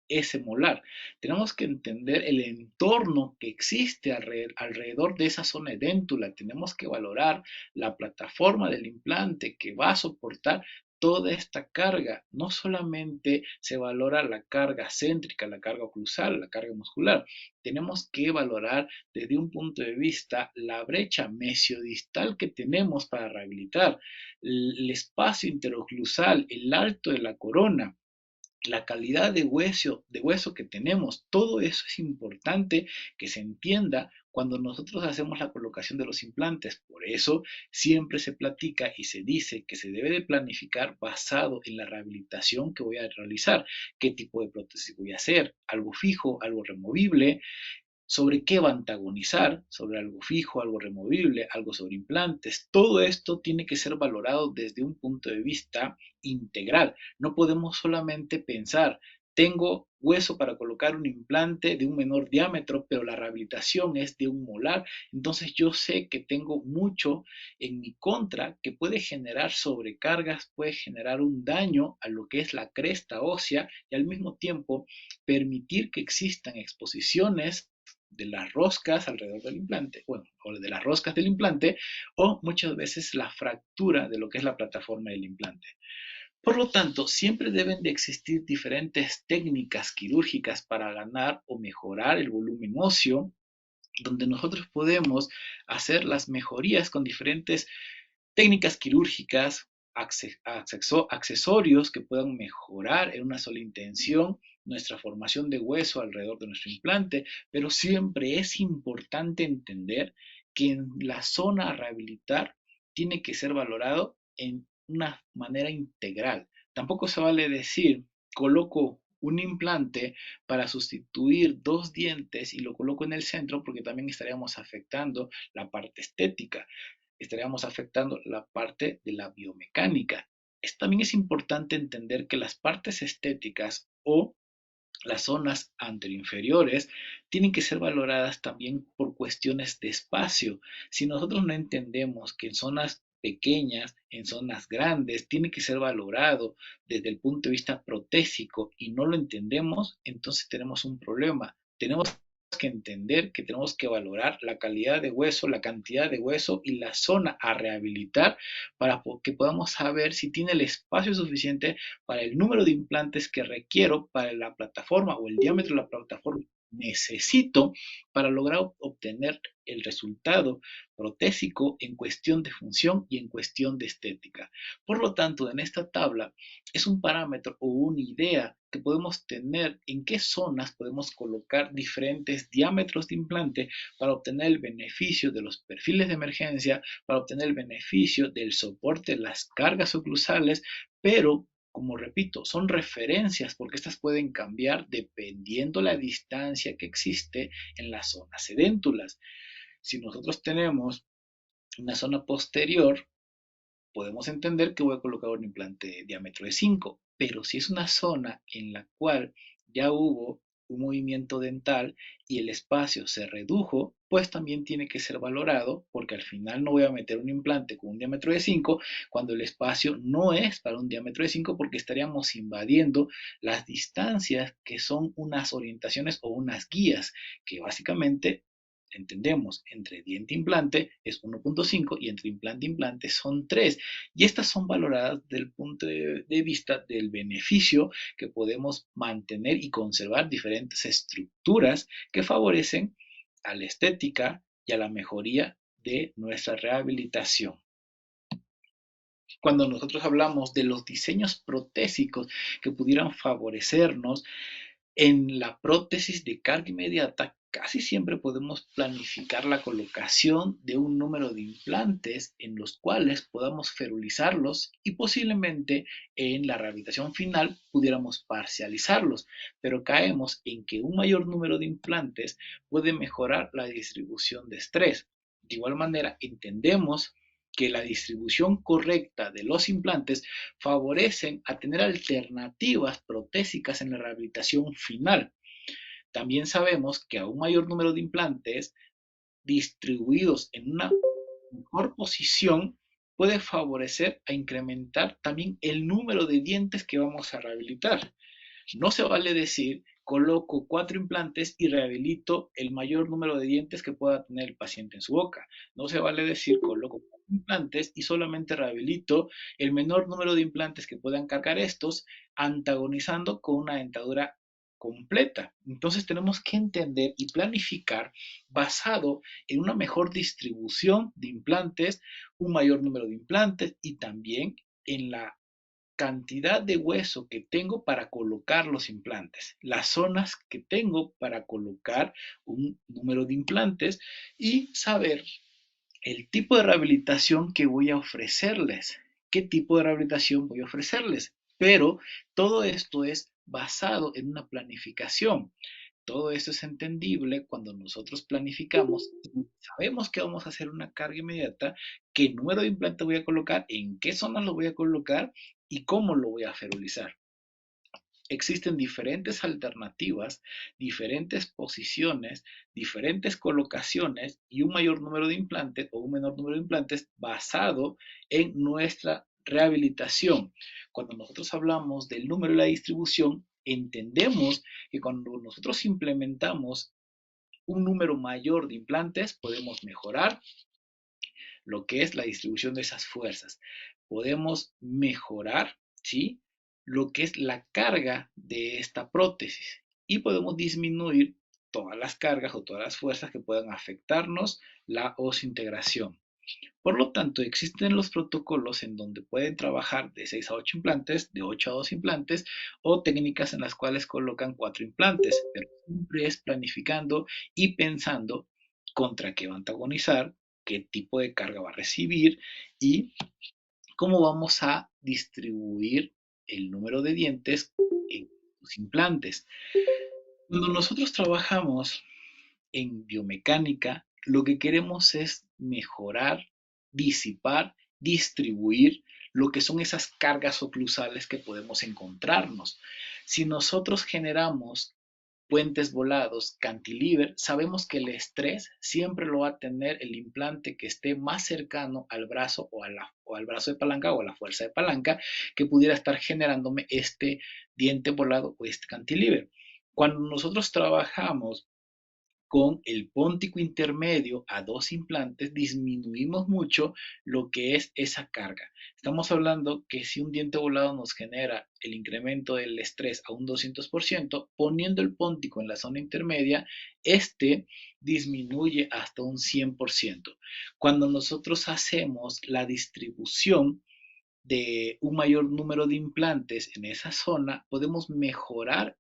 ese molar. Tenemos que entender el entorno que existe alrededor de esa zona edéntula. Tenemos que valorar la plataforma del implante que va a soportar toda esta carga. No solamente se valora la carga céntrica, la carga oclusal, la carga muscular. Tenemos que valorar desde un punto de vista la brecha mesiodistal que tenemos para rehabilitar, el espacio interoclusal, el alto de la corona, la calidad de hueso que tenemos. Todo eso es importante que se entienda cuando nosotros hacemos la colocación de los implantes. Por eso siempre se platica y se dice que se debe de planificar basado en la rehabilitación que voy a realizar. ¿Qué tipo de prótesis voy a hacer? ¿Algo fijo? ¿Algo removible? ¿Sobre qué va a antagonizar? ¿Sobre algo fijo, algo removible, algo sobre implantes? Todo esto tiene que ser valorado desde un punto de vista integral. No podemos solamente pensar, tengo hueso para colocar un implante de un menor diámetro, pero la rehabilitación es de un molar. Entonces yo sé que tengo mucho en mi contra que puede generar sobrecargas, puede generar un daño a lo que es la cresta ósea y al mismo tiempo permitir que existan exposiciones de las roscas alrededor del implante, bueno, o de las roscas del implante, o muchas veces la fractura de lo que es la plataforma del implante. Por lo tanto, siempre deben de existir diferentes técnicas quirúrgicas para ganar o mejorar el volumen óseo, donde nosotros podemos hacer las mejorías con diferentes técnicas quirúrgicas, accesorios que puedan mejorar en una sola intención nuestra formación de hueso alrededor de nuestro implante, pero siempre es importante entender que en la zona a rehabilitar tiene que ser valorado en una manera integral. Tampoco se vale decir, coloco un implante para sustituir dos dientes y lo coloco en el centro porque también estaríamos afectando la parte estética, estaríamos afectando la parte de la biomecánica. También es importante entender que las partes estéticas o las zonas anteroinferiores tienen que ser valoradas también por cuestiones de espacio. Si nosotros no entendemos que en zonas pequeñas, en zonas grandes, tiene que ser valorado desde el punto de vista protésico y no lo entendemos, entonces tenemos un problema. Tenemos que entender que tenemos que valorar la calidad de hueso, la cantidad de hueso y la zona a rehabilitar para que podamos saber si tiene el espacio suficiente para el número de implantes que requiero para la plataforma o el diámetro de la plataforma necesito para lograr obtener el resultado protésico en cuestión de función y en cuestión de estética. Por lo tanto, en esta tabla es un parámetro o una idea que podemos tener en qué zonas podemos colocar diferentes diámetros de implante para obtener el beneficio de los perfiles de emergencia, para obtener el beneficio del soporte de las cargas oclusales, pero como repito, son referencias porque estas pueden cambiar dependiendo la distancia que existe en las zonas edéntulas. Si nosotros tenemos una zona posterior, podemos entender que voy a colocar un implante de diámetro de 5, pero si es una zona en la cual ya hubo un movimiento dental y el espacio se redujo, pues también tiene que ser valorado, porque al final no voy a meter un implante con un diámetro de 5 cuando el espacio no es para un diámetro de 5, porque estaríamos invadiendo las distancias que son unas orientaciones o unas guías que básicamente entendemos entre diente e implante es 1.5 y entre implante e implante son 3. Y estas son valoradas del punto de vista del beneficio que podemos mantener y conservar diferentes estructuras que favorecen a la estética y a la mejoría de nuestra rehabilitación. Cuando nosotros hablamos de los diseños protésicos que pudieran favorecernos en la prótesis de carga inmediata, casi siempre podemos planificar la colocación de un número de implantes en los cuales podamos ferulizarlos y posiblemente en la rehabilitación final pudiéramos parcializarlos, pero caemos en que un mayor número de implantes puede mejorar la distribución de estrés. De igual manera, entendemos que la distribución correcta de los implantes favorecen a tener alternativas protésicas en la rehabilitación final. También sabemos que a un mayor número de implantes distribuidos en una mejor posición puede favorecer a incrementar también el número de dientes que vamos a rehabilitar. No se vale decir coloco 4 implantes y rehabilito el mayor número de dientes que pueda tener el paciente en su boca. No se vale decir coloco 4 implantes y solamente rehabilito el menor número de implantes que puedan cargar estos, antagonizando con una dentadura completa. Entonces tenemos que entender y planificar basado en una mejor distribución de implantes, un mayor número de implantes y también en la cantidad de hueso que tengo para colocar los implantes, las zonas que tengo para colocar un número de implantes y saber el tipo de rehabilitación que voy a ofrecerles, qué tipo de rehabilitación voy a ofrecerles. Pero todo esto es basado en una planificación. Todo esto es entendible cuando nosotros planificamos y sabemos que vamos a hacer una carga inmediata, qué número de implante voy a colocar, en qué zonas lo voy a colocar y cómo lo voy a ferulizar. Existen diferentes alternativas, diferentes posiciones, diferentes colocaciones y un mayor número de implantes o un menor número de implantes basado en nuestra rehabilitación. Cuando nosotros hablamos del número y la distribución, entendemos que cuando nosotros implementamos un número mayor de implantes, podemos mejorar lo que es la distribución de esas fuerzas. Podemos mejorar, ¿sí?, lo que es la carga de esta prótesis y podemos disminuir todas las cargas o todas las fuerzas que puedan afectarnos la osseointegración. Por lo tanto, existen los protocolos en donde pueden trabajar de 6 a 8 implantes, de 8 a 2 implantes o técnicas en las cuales colocan 4 implantes, pero siempre es planificando y pensando contra qué va a antagonizar, qué tipo de carga va a recibir y cómo vamos a distribuir el número de dientes en los implantes. Cuando nosotros trabajamos en biomecánica, lo que queremos es mejorar, disipar, distribuir lo que son esas cargas oclusales que podemos encontrarnos. Si nosotros generamos puentes volados, cantilever, sabemos que el estrés siempre lo va a tener el implante que esté más cercano al brazo o al brazo de palanca o a la fuerza de palanca que pudiera estar generándome este diente volado o este cantilever. Cuando nosotros trabajamos con el póntico intermedio a 2 implantes disminuimos mucho lo que es esa carga. Estamos hablando que si un diente volado nos genera el incremento del estrés a un 200%, poniendo el póntico en la zona intermedia, este disminuye hasta un 100%. Cuando nosotros hacemos la distribución de un mayor número de implantes en esa zona, podemos mejorar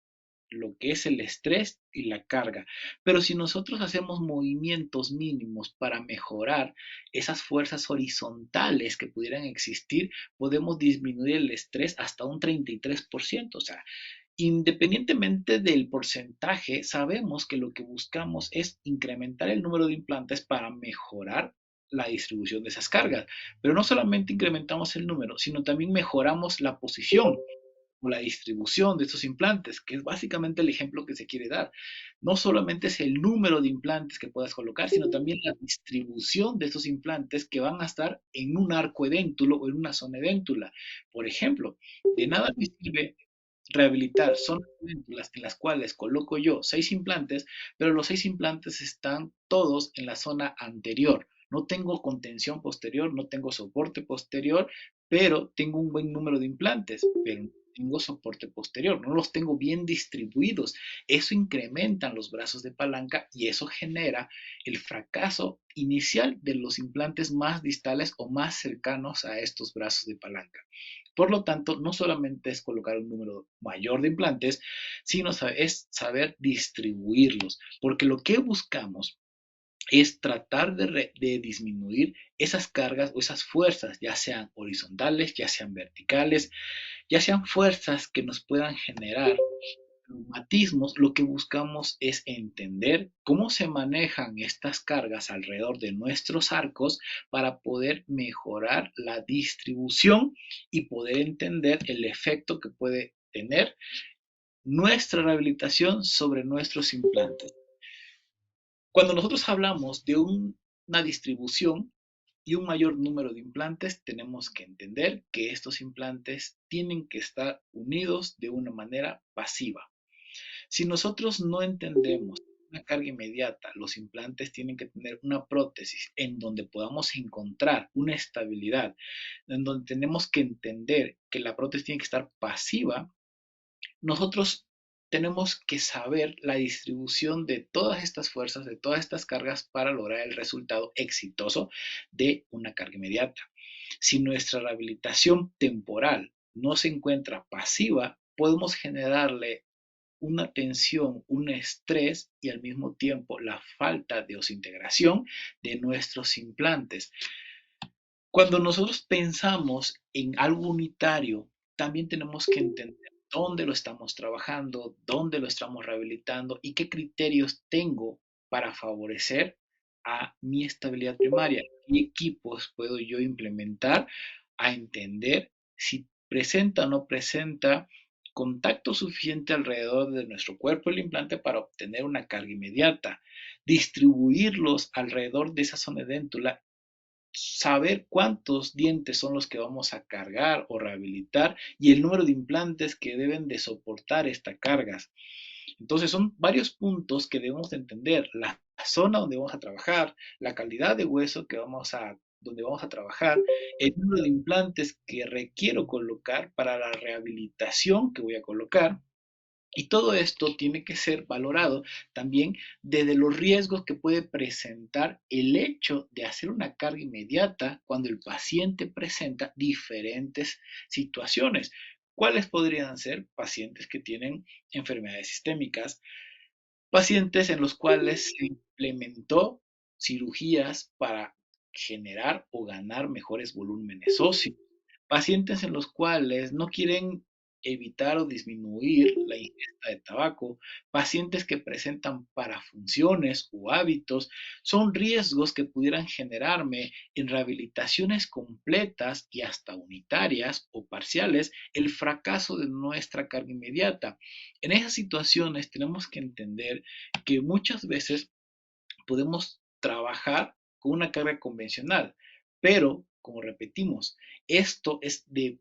lo que es el estrés y la carga. Pero si nosotros hacemos movimientos mínimos para mejorar esas fuerzas horizontales que pudieran existir, podemos disminuir el estrés hasta un 33%. O sea, independientemente del porcentaje, sabemos que lo que buscamos es incrementar el número de implantes para mejorar la distribución de esas cargas. Pero no solamente incrementamos el número, sino también mejoramos la posición. o la distribución de estos implantes, que es básicamente el ejemplo que se quiere dar. No solamente es el número de implantes que puedas colocar, sino también la distribución de estos implantes que van a estar en un arco edéntulo o en una zona edéntula. Por ejemplo, de nada me sirve rehabilitar zonas edéntulas en las cuales coloco yo 6 implantes, pero los 6 implantes están todos en la zona anterior. No tengo contención posterior, no tengo soporte posterior, pero tengo un buen número de implantes, pero no tengo soporte posterior, no los tengo bien distribuidos. Eso incrementa los brazos de palanca y eso genera el fracaso inicial de los implantes más distales o más cercanos a estos brazos de palanca. Por lo tanto, no solamente es colocar un número mayor de implantes, sino es saber distribuirlos, porque lo que buscamos es tratar de disminuir esas cargas o esas fuerzas, ya sean horizontales, ya sean verticales, ya sean fuerzas que nos puedan generar traumatismos. Lo que buscamos es entender cómo se manejan estas cargas alrededor de nuestros arcos para poder mejorar la distribución y poder entender el efecto que puede tener nuestra rehabilitación sobre nuestros implantes. Cuando nosotros hablamos de una distribución y un mayor número de implantes, tenemos que entender que estos implantes tienen que estar unidos de una manera pasiva. Si nosotros no entendemos una carga inmediata, los implantes tienen que tener una prótesis en donde podamos encontrar una estabilidad, en donde tenemos que entender que la prótesis tiene que estar pasiva. Nosotros tenemos que saber la distribución de todas estas fuerzas, de todas estas cargas para lograr el resultado exitoso de una carga inmediata. Si nuestra rehabilitación temporal no se encuentra pasiva, podemos generarle una tensión, un estrés y al mismo tiempo la falta de osintegración de nuestros implantes. Cuando nosotros pensamos en algo unitario, también tenemos que entender dónde lo estamos trabajando, dónde lo estamos rehabilitando y qué criterios tengo para favorecer a mi estabilidad primaria. ¿Qué equipos puedo yo implementar a entender si presenta o no presenta contacto suficiente alrededor de nuestro cuerpo el implante para obtener una carga inmediata? Distribuirlos alrededor de esa zona edéntula, saber cuántos dientes son los que vamos a cargar o rehabilitar y el número de implantes que deben de soportar estas cargas. Entonces son varios puntos que debemos de entender: la zona donde vamos a trabajar, la calidad de hueso que donde vamos a trabajar, el número de implantes que requiero colocar para la rehabilitación que voy a colocar, y todo esto tiene que ser valorado también desde los riesgos que puede presentar el hecho de hacer una carga inmediata cuando el paciente presenta diferentes situaciones. ¿Cuáles podrían ser? Pacientes que tienen enfermedades sistémicas, pacientes en los cuales se implementó cirugías para generar o ganar mejores volúmenes óseos, pacientes en los cuales no quieren evitar o disminuir la ingesta de tabaco, pacientes que presentan parafunciones o hábitos. Son riesgos que pudieran generarme en rehabilitaciones completas y hasta unitarias o parciales el fracaso de nuestra carga inmediata. En esas situaciones tenemos que entender que muchas veces podemos trabajar con una carga convencional, pero, como repetimos, esto es de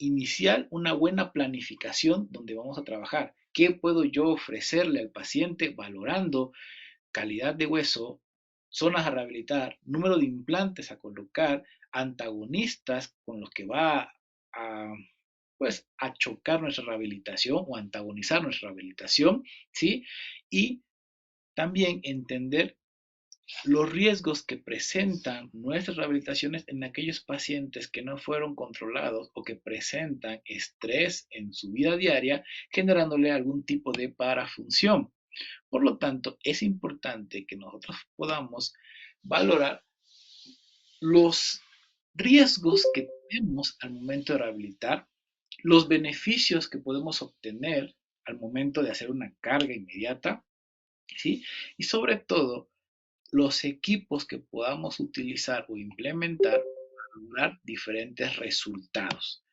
iniciar una buena planificación donde vamos a trabajar. ¿Qué puedo yo ofrecerle al paciente valorando calidad de hueso, zonas a rehabilitar, número de implantes a colocar, antagonistas con los que va a, pues, a chocar nuestra rehabilitación o antagonizar nuestra rehabilitación, ¿sí? Y también entender los riesgos que presentan nuestras rehabilitaciones en aquellos pacientes que no fueron controlados o que presentan estrés en su vida diaria, generándole algún tipo de parafunción. Por lo tanto, es importante que nosotros podamos valorar los riesgos que tenemos al momento de rehabilitar, los beneficios que podemos obtener al momento de hacer una carga inmediata, ¿sí? Y sobre todo, los equipos que podamos utilizar o implementar para lograr diferentes resultados.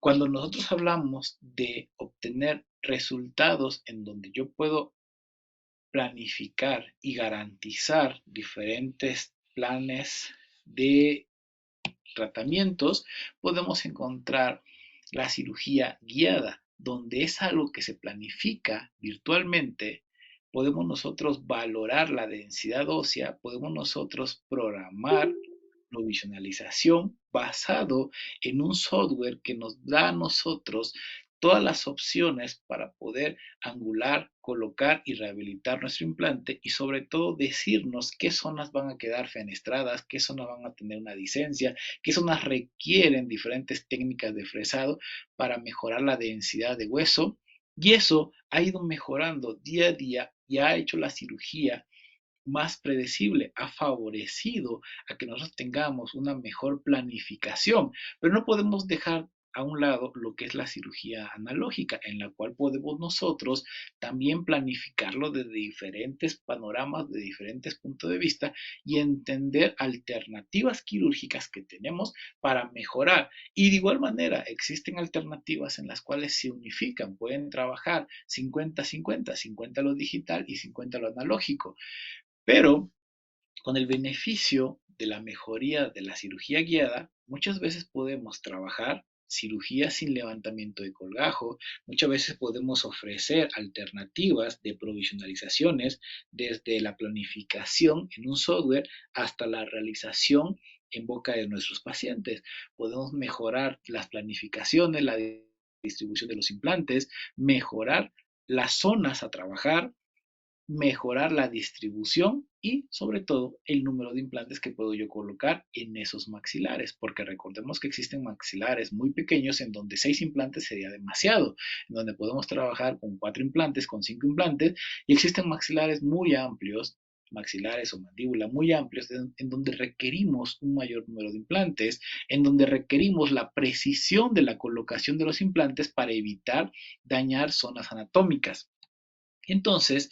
Cuando nosotros hablamos de obtener resultados en donde yo puedo planificar y garantizar diferentes planes de tratamientos, podemos encontrar la cirugía guiada, donde es algo que se planifica virtualmente. Podemos nosotros valorar la densidad ósea, podemos nosotros programar provisionalización basado en un software que nos da a nosotros todas las opciones para poder angular, colocar y rehabilitar nuestro implante y sobre todo decirnos qué zonas van a quedar fenestradas, qué zonas van a tener una disencia, qué zonas requieren diferentes técnicas de fresado para mejorar la densidad de hueso. Y eso ha ido mejorando día a día y ha hecho la cirugía más predecible, ha favorecido a que nosotros tengamos una mejor planificación, pero no podemos dejar a un lado lo que es la cirugía analógica, en la cual podemos nosotros también planificarlo desde diferentes panoramas, de diferentes puntos de vista y entender alternativas quirúrgicas que tenemos para mejorar. Y de igual manera, existen alternativas en las cuales se unifican, pueden trabajar 50-50, 50 lo digital y 50 lo analógico. Pero con el beneficio de la mejoría de la cirugía guiada, muchas veces podemos trabajar cirugía sin levantamiento de colgajo, muchas veces podemos ofrecer alternativas de provisionalizaciones desde la planificación en un software hasta la realización en boca de nuestros pacientes. Podemos mejorar las planificaciones, la distribución de los implantes, mejorar las zonas a trabajar, mejorar la distribución y sobre todo el número de implantes que puedo yo colocar en esos maxilares, porque recordemos que existen maxilares muy pequeños en donde 6 implantes sería demasiado, en donde podemos trabajar con 4 implantes, con 5 implantes, y existen maxilares muy amplios, maxilares o mandíbula muy amplios, en donde requerimos un mayor número de implantes, en donde requerimos la precisión de la colocación de los implantes para evitar dañar zonas anatómicas. Entonces,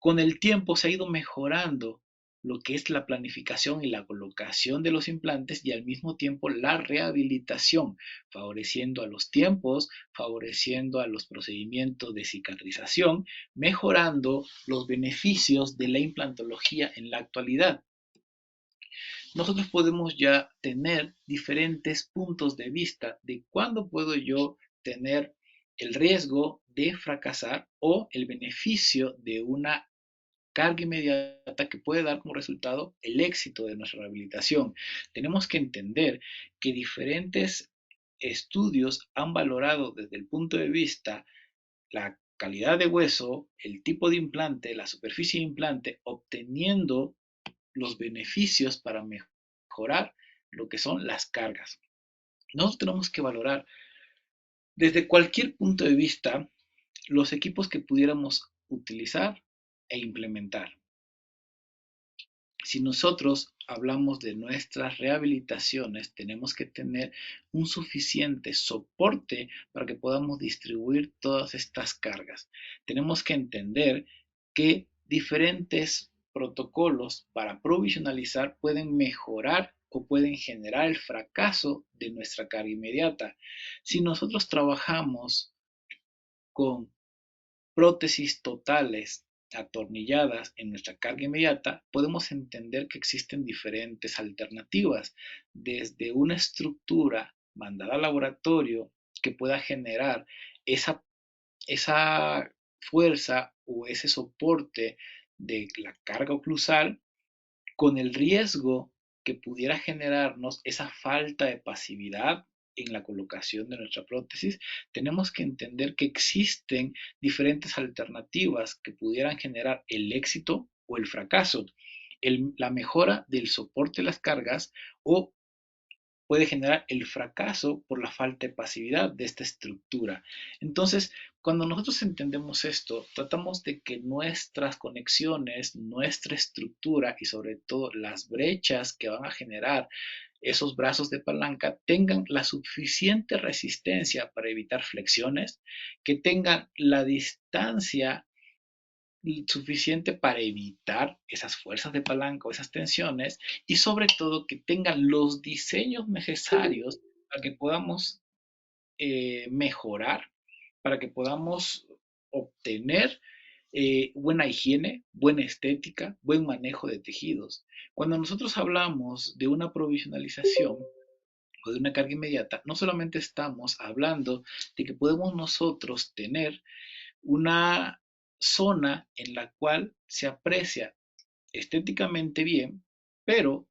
con el tiempo se ha ido mejorando lo que es la planificación y la colocación de los implantes y al mismo tiempo la rehabilitación, favoreciendo a los tiempos, favoreciendo a los procedimientos de cicatrización, mejorando los beneficios de la implantología en la actualidad. Nosotros podemos ya tener diferentes puntos de vista de cuándo puedo yo tener el riesgo de fracasar o el beneficio de una carga inmediata que puede dar como resultado el éxito de nuestra rehabilitación. Tenemos que entender que diferentes estudios han valorado desde el punto de vista la calidad de hueso, el tipo de implante, la superficie de implante, obteniendo los beneficios para mejorar lo que son las cargas. Nosotros tenemos que valorar desde cualquier punto de vista los equipos que pudiéramos utilizar e implementar. Si nosotros hablamos de nuestras rehabilitaciones, tenemos que tener un suficiente soporte para que podamos distribuir todas estas cargas. Tenemos que entender que diferentes protocolos para provisionalizar pueden mejorar o pueden generar el fracaso de nuestra carga inmediata. Si nosotros trabajamos con prótesis totales atornilladas en nuestra carga inmediata, podemos entender que existen diferentes alternativas, desde una estructura mandada al laboratorio que pueda generar esa, esa fuerza o ese soporte de la carga oclusal con el riesgo que pudiera generarnos esa falta de pasividad en la colocación de nuestra prótesis, tenemos que entender que existen diferentes alternativas que pudieran generar el éxito o el fracaso, la mejora del soporte de las cargas o puede generar el fracaso por la falta de pasividad de esta estructura. Entonces, cuando nosotros entendemos esto, tratamos de que nuestras conexiones, nuestra estructura y sobre todo las brechas que van a generar esos brazos de palanca tengan la suficiente resistencia para evitar flexiones, que tengan la distancia suficiente para evitar esas fuerzas de palanca o esas tensiones y sobre todo que tengan los diseños necesarios para que podamos mejorar, para que podamos obtener buena higiene, buena estética, buen manejo de tejidos. Cuando nosotros hablamos de una provisionalización o de una carga inmediata, no solamente estamos hablando de que podemos nosotros tener una zona en la cual se aprecia estéticamente bien, pero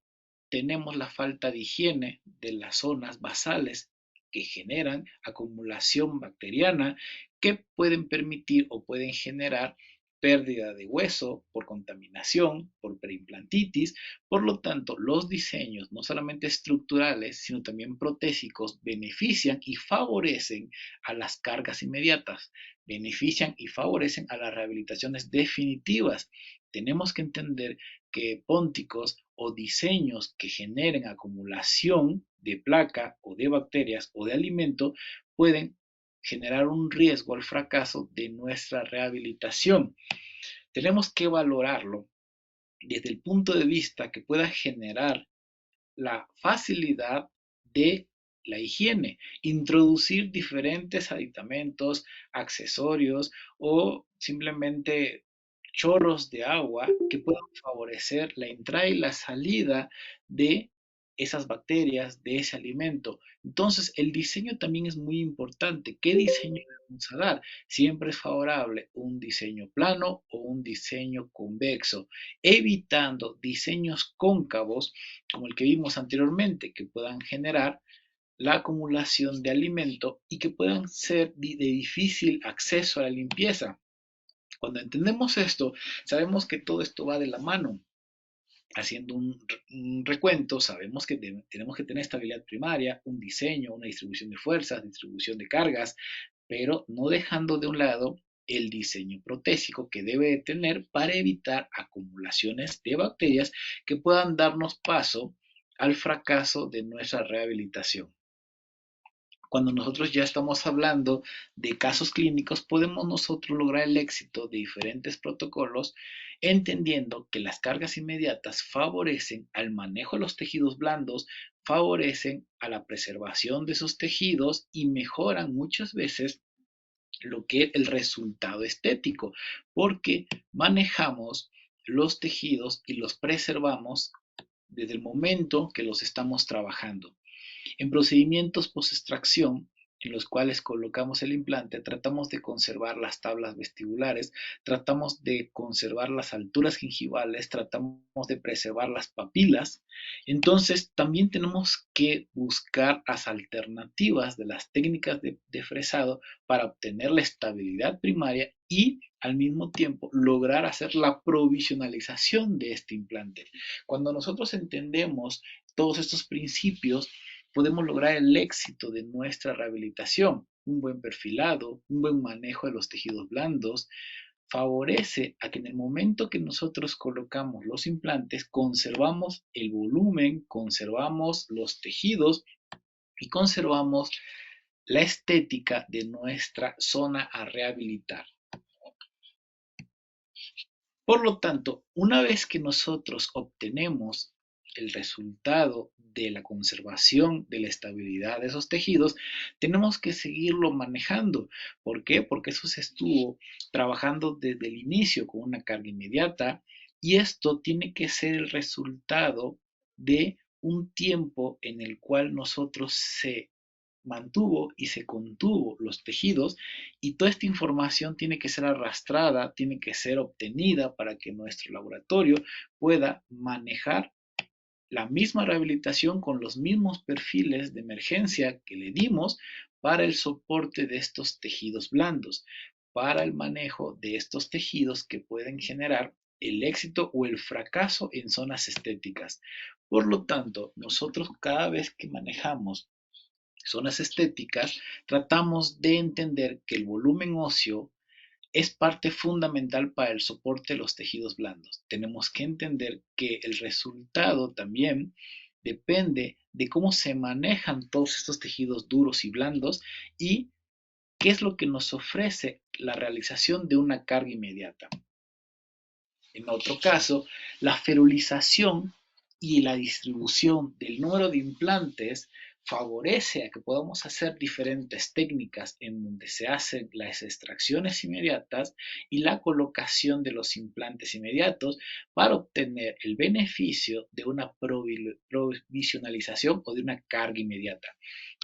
tenemos la falta de higiene de las zonas basales que generan acumulación bacteriana que pueden permitir o pueden generar pérdida de hueso por contaminación, por preimplantitis. Por lo tanto, los diseños, no solamente estructurales, sino también protésicos, benefician y favorecen a las cargas inmediatas, benefician y favorecen a las rehabilitaciones definitivas. Tenemos que entender que pónticos o diseños que generen acumulación de placa o de bacterias o de alimento pueden generar un riesgo al fracaso de nuestra rehabilitación. Tenemos que valorarlo desde el punto de vista que pueda generar la facilidad de la higiene, introducir diferentes aditamentos, accesorios o simplemente chorros de agua que puedan favorecer la entrada y la salida de esas bacterias, de ese alimento. Entonces, el diseño también es muy importante. ¿Qué diseño vamos a dar? Siempre es favorable un diseño plano o un diseño convexo, evitando diseños cóncavos como el que vimos anteriormente, que puedan generar la acumulación de alimento y que puedan ser de difícil acceso a la limpieza. Cuando entendemos esto, sabemos que todo esto va de la mano. Haciendo un recuento, sabemos que tenemos que tener estabilidad primaria, un diseño, una distribución de fuerzas, distribución de cargas, pero no dejando de un lado el diseño protésico que debe de tener para evitar acumulaciones de bacterias que puedan darnos paso al fracaso de nuestra rehabilitación. Cuando nosotros ya estamos hablando de casos clínicos, podemos nosotros lograr el éxito de diferentes protocolos, entendiendo que las cargas inmediatas favorecen al manejo de los tejidos blandos, favorecen a la preservación de esos tejidos y mejoran muchas veces lo que es el resultado estético, porque manejamos los tejidos y los preservamos desde el momento que los estamos trabajando. En procedimientos post-extracción, en los cuales colocamos el implante, tratamos de conservar las tablas vestibulares, tratamos de conservar las alturas gingivales, tratamos de preservar las papilas. Entonces, también tenemos que buscar las alternativas de las técnicas de fresado para obtener la estabilidad primaria y al mismo tiempo lograr hacer la provisionalización de este implante. Cuando nosotros entendemos todos estos principios, podemos lograr el éxito de nuestra rehabilitación. Un buen perfilado, un buen manejo de los tejidos blandos, favorece a que en el momento que nosotros colocamos los implantes, conservamos el volumen, conservamos los tejidos y conservamos la estética de nuestra zona a rehabilitar. Por lo tanto, una vez que nosotros obtenemos el resultado de la conservación de la estabilidad de esos tejidos, tenemos que seguirlo manejando. ¿Por qué? Porque eso se estuvo trabajando desde el inicio con una carga inmediata y esto tiene que ser el resultado de un tiempo en el cual nosotros se mantuvo y se contuvo los tejidos y toda esta información tiene que ser arrastrada, tiene que ser obtenida para que nuestro laboratorio pueda manejar la misma rehabilitación con los mismos perfiles de emergencia que le dimos para el soporte de estos tejidos blandos, para el manejo de estos tejidos que pueden generar el éxito o el fracaso en zonas estéticas. Por lo tanto, nosotros cada vez que manejamos zonas estéticas, tratamos de entender que el volumen óseo es parte fundamental para el soporte de los tejidos blandos. Tenemos que entender que el resultado también depende de cómo se manejan todos estos tejidos duros y blandos y qué es lo que nos ofrece la realización de una carga inmediata. En otro caso, la ferulización y la distribución del número de implantes favorece a que podamos hacer diferentes técnicas en donde se hacen las extracciones inmediatas y la colocación de los implantes inmediatos para obtener el beneficio de una provisionalización o de una carga inmediata.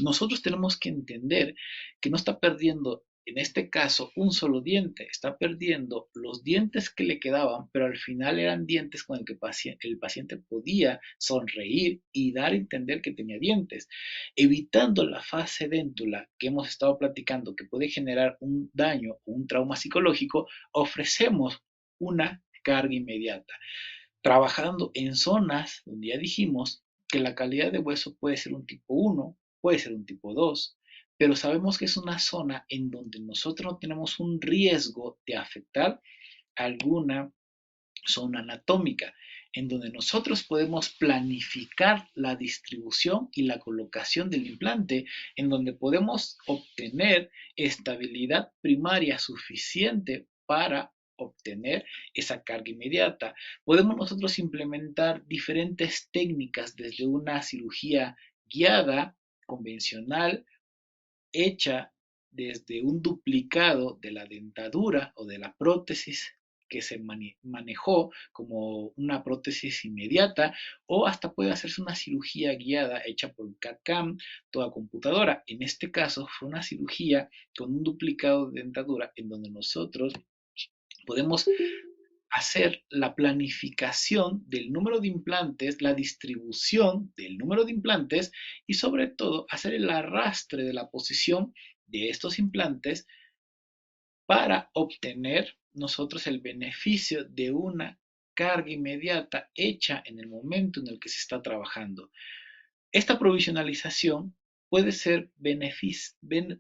Nosotros tenemos que entender que no está perdiendo en este caso un solo diente, está perdiendo los dientes que le quedaban, pero al final eran dientes con el que el paciente podía sonreír y dar a entender que tenía dientes, evitando la fase déntula que hemos estado platicando que puede generar un daño o un trauma psicológico. Ofrecemos una carga inmediata, trabajando en zonas donde ya dijimos que la calidad de hueso puede ser un tipo 1, puede ser un tipo 2, pero sabemos que es una zona en donde nosotros no tenemos un riesgo de afectar alguna zona anatómica, en donde nosotros podemos planificar la distribución y la colocación del implante, en donde podemos obtener estabilidad primaria suficiente para obtener esa carga inmediata. Podemos nosotros implementar diferentes técnicas desde una cirugía guiada, convencional, hecha desde un duplicado de la dentadura o de la prótesis que se manejó como una prótesis inmediata, o hasta puede hacerse una cirugía guiada hecha por CAD-CAM, toda computadora. En este caso fue una cirugía con un duplicado de dentadura en donde nosotros podemos hacer la planificación del número de implantes, la distribución del número de implantes y sobre todo hacer el arrastre de la posición de estos implantes para obtener nosotros el beneficio de una carga inmediata hecha en el momento en el que se está trabajando. Esta provisionalización puede ser,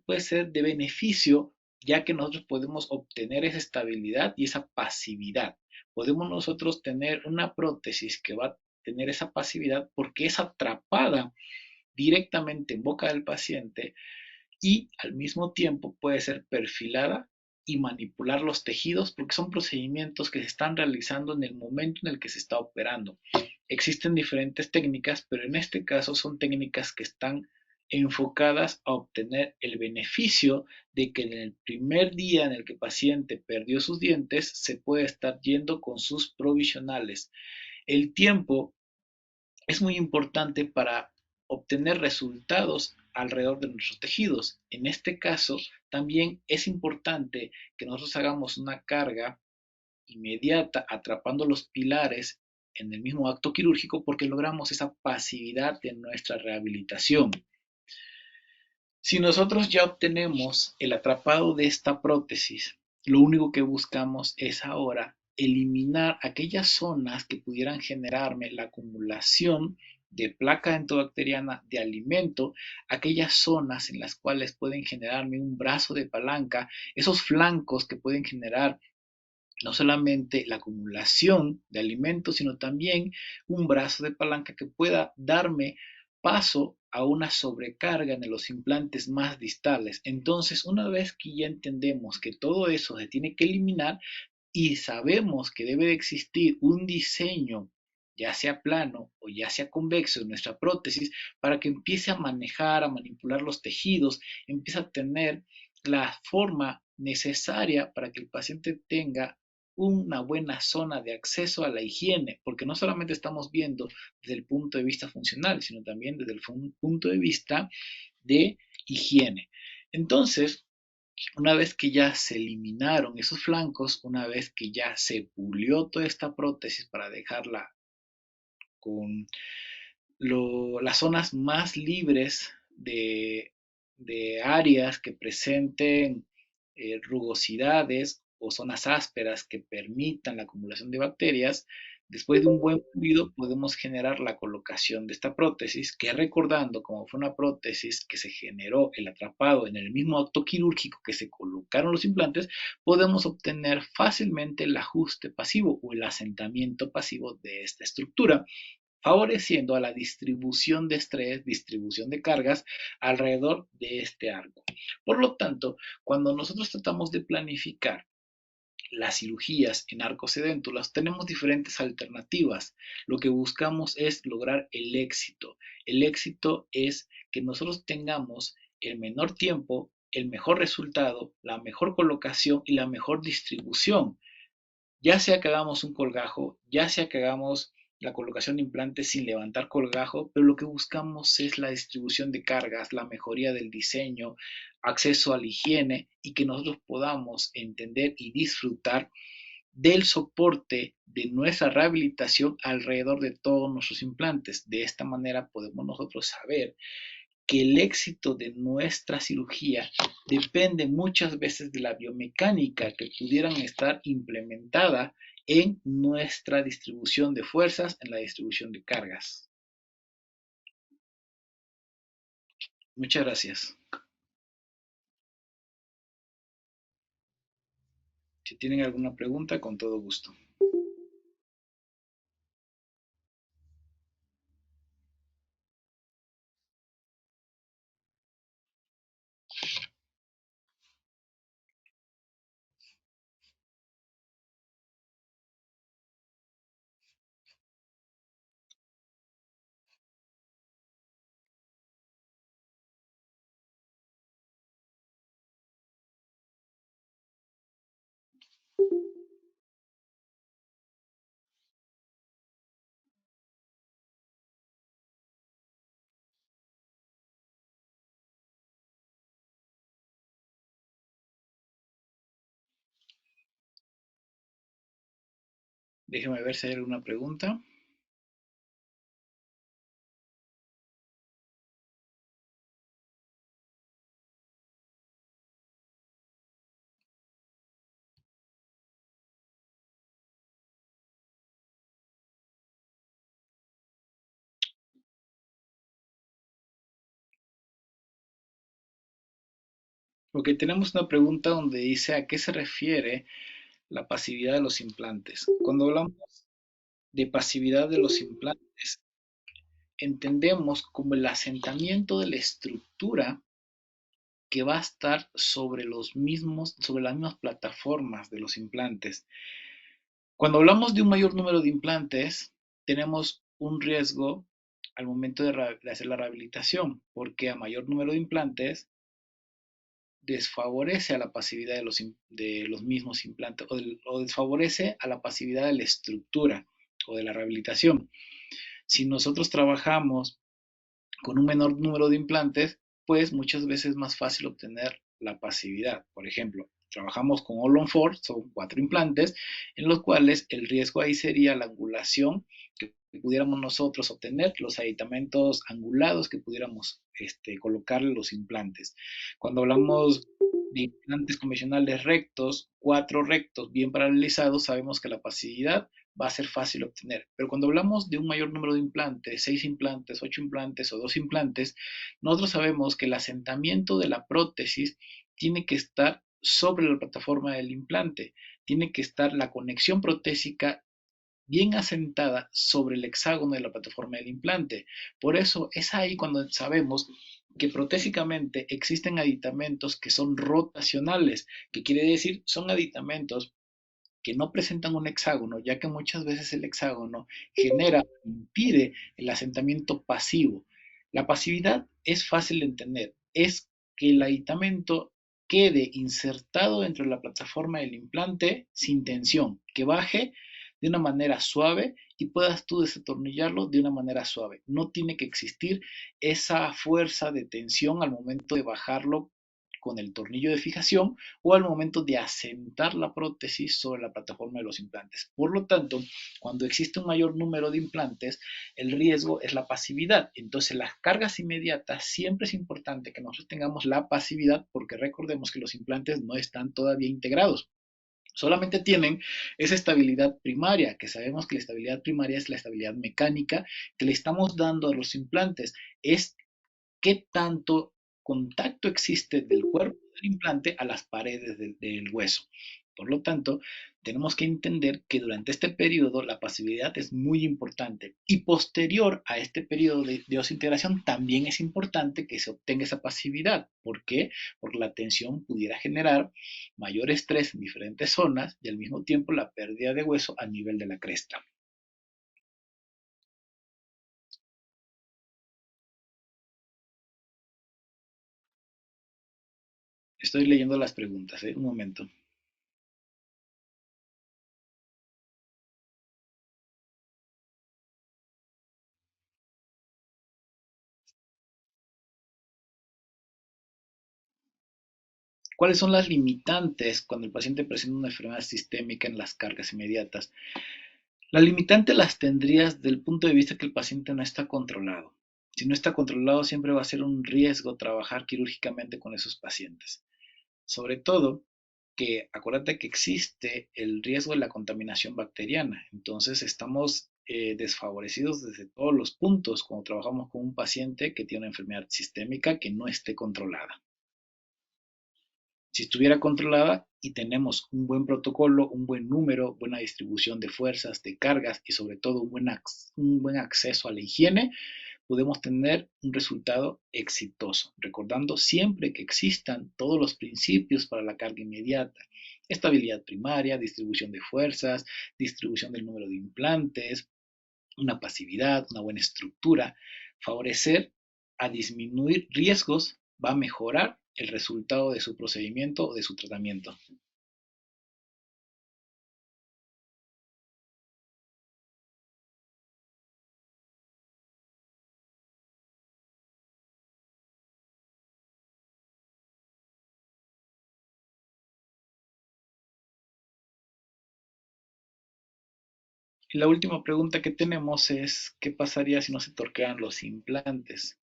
puede ser de beneficio, ya que nosotros podemos obtener esa estabilidad y esa pasividad. Podemos nosotros tener una prótesis que va a tener esa pasividad porque es atrapada directamente en boca del paciente y al mismo tiempo puede ser perfilada y manipular los tejidos porque son procedimientos que se están realizando en el momento en el que se está operando. Existen diferentes técnicas, pero en este caso son técnicas que están enfocadas a obtener el beneficio de que en el primer día en el que el paciente perdió sus dientes se puede estar yendo con sus provisionales. El tiempo es muy importante para obtener resultados alrededor de nuestros tejidos. En este caso, también es importante que nosotros hagamos una carga inmediata atrapando los pilares en el mismo acto quirúrgico porque logramos esa pasividad de nuestra rehabilitación. Si nosotros ya obtenemos el atrapado de esta prótesis, lo único que buscamos es ahora eliminar aquellas zonas que pudieran generarme la acumulación de placa dentobacteriana de alimento, aquellas zonas en las cuales pueden generarme un brazo de palanca, esos flancos que pueden generar no solamente la acumulación de alimentos, sino también un brazo de palanca que pueda darme paso a una sobrecarga en los implantes más distales. Entonces, una vez que ya entendemos que todo eso se tiene que eliminar y sabemos que debe de existir un diseño, ya sea plano o ya sea convexo en nuestra prótesis, para que empiece a manejar, a manipular los tejidos, empiece a tener la forma necesaria para que el paciente tenga una buena zona de acceso a la higiene, porque no solamente estamos viendo desde el punto de vista funcional, sino también desde el punto de vista de higiene. Entonces, una vez que ya se eliminaron esos flancos, una vez que ya se pulió toda esta prótesis para dejarla con las zonas más libres de áreas que presenten rugosidades o zonas ásperas que permitan la acumulación de bacterias, después de un buen pulido podemos generar la colocación de esta prótesis, que recordando como fue una prótesis que se generó el atrapado en el mismo acto quirúrgico que se colocaron los implantes, podemos obtener fácilmente el ajuste pasivo o el asentamiento pasivo de esta estructura, favoreciendo a la distribución de estrés, distribución de cargas alrededor de este arco. Por lo tanto, cuando nosotros tratamos de planificar las cirugías en arcos edéntulas, tenemos diferentes alternativas. Lo que buscamos es lograr el éxito. El éxito es que nosotros tengamos el menor tiempo, el mejor resultado, la mejor colocación y la mejor distribución. Ya sea que hagamos un colgajo, ya sea que hagamos la colocación de implantes sin levantar colgajo, pero lo que buscamos es la distribución de cargas, la mejoría del diseño, acceso a la higiene y que nosotros podamos entender y disfrutar del soporte de nuestra rehabilitación alrededor de todos nuestros implantes. De esta manera podemos nosotros saber que el éxito de nuestra cirugía depende muchas veces de la biomecánica que pudieran estar implementada en nuestra distribución de fuerzas, en la distribución de cargas. Muchas gracias. Si tienen alguna pregunta, con todo gusto. Déjeme ver si hay alguna pregunta. Porque tenemos una pregunta donde dice a qué se refiere la pasividad de los implantes. Cuando hablamos de pasividad de los implantes, entendemos como el asentamiento de la estructura que va a estar sobre las mismas plataformas de los implantes. Cuando hablamos de un mayor número de implantes, tenemos un riesgo al momento de hacer la rehabilitación, porque a mayor número de implantes desfavorece a la pasividad de los mismos implantes o desfavorece a la pasividad de la estructura o de la rehabilitación. Si nosotros trabajamos con un menor número de implantes, pues muchas veces es más fácil obtener la pasividad. Por ejemplo, trabajamos con All on 4, son 4 implantes, en los cuales el riesgo ahí sería la angulación que pudiéramos nosotros obtener, los aditamentos angulados que pudiéramos colocarle los implantes. Cuando hablamos de implantes convencionales rectos, 4 rectos bien paralelizados, sabemos que la pasividad va a ser fácil obtener. Pero cuando hablamos de un mayor número de implantes, 6 implantes, 8 implantes o 2 implantes, nosotros sabemos que el asentamiento de la prótesis tiene que estar sobre la plataforma del implante, tiene que estar la conexión protésica bien asentada sobre el hexágono de la plataforma del implante. Por eso es ahí cuando sabemos que protésicamente existen aditamentos que son rotacionales, que quiere decir son aditamentos que no presentan un hexágono, ya que muchas veces el hexágono genera, impide el asentamiento pasivo. La pasividad es fácil de entender, es que el aditamento quede insertado dentro de la plataforma del implante sin tensión, que baje de una manera suave y puedas tú desatornillarlo de una manera suave. No tiene que existir esa fuerza de tensión al momento de bajarlo con el tornillo de fijación o al momento de asentar la prótesis sobre la plataforma de los implantes. Por lo tanto, cuando existe un mayor número de implantes, el riesgo es la pasividad. Entonces, las cargas inmediatas siempre es importante que nosotros tengamos la pasividad porque recordemos que los implantes no están todavía integrados. Solamente tienen esa estabilidad primaria, que sabemos que la estabilidad primaria es la estabilidad mecánica que le estamos dando a los implantes. Es qué tanto contacto existe del cuerpo del implante a las paredes del hueso. Por lo tanto, tenemos que entender que durante este periodo la pasividad es muy importante y posterior a este periodo de osintegración también es importante que se obtenga esa pasividad. ¿Por qué? Porque la tensión pudiera generar mayor estrés en diferentes zonas y al mismo tiempo la pérdida de hueso a nivel de la cresta. Estoy leyendo las preguntas, ¿eh? Un momento. ¿Cuáles son las limitantes cuando el paciente presenta una enfermedad sistémica en las cargas inmediatas? La limitante las tendrías desde el punto de vista que el paciente no está controlado. Si no está controlado, siempre va a ser un riesgo trabajar quirúrgicamente con esos pacientes. Sobre todo que acuérdate que existe el riesgo de la contaminación bacteriana. Entonces estamos desfavorecidos desde todos los puntos cuando trabajamos con un paciente que tiene una enfermedad sistémica que no esté controlada. Si estuviera controlada y tenemos un buen protocolo, un buen número, buena distribución de fuerzas, de cargas y sobre todo un buen acceso a la higiene, podemos tener un resultado exitoso, recordando siempre que existan todos los principios para la carga inmediata: estabilidad primaria, distribución de fuerzas, distribución del número de implantes, una pasividad, una buena estructura. Favorecer a disminuir riesgos va a mejorar el resultado de su procedimiento o de su tratamiento. Y la última pregunta que tenemos es, ¿qué pasaría si no se torquean los implantes?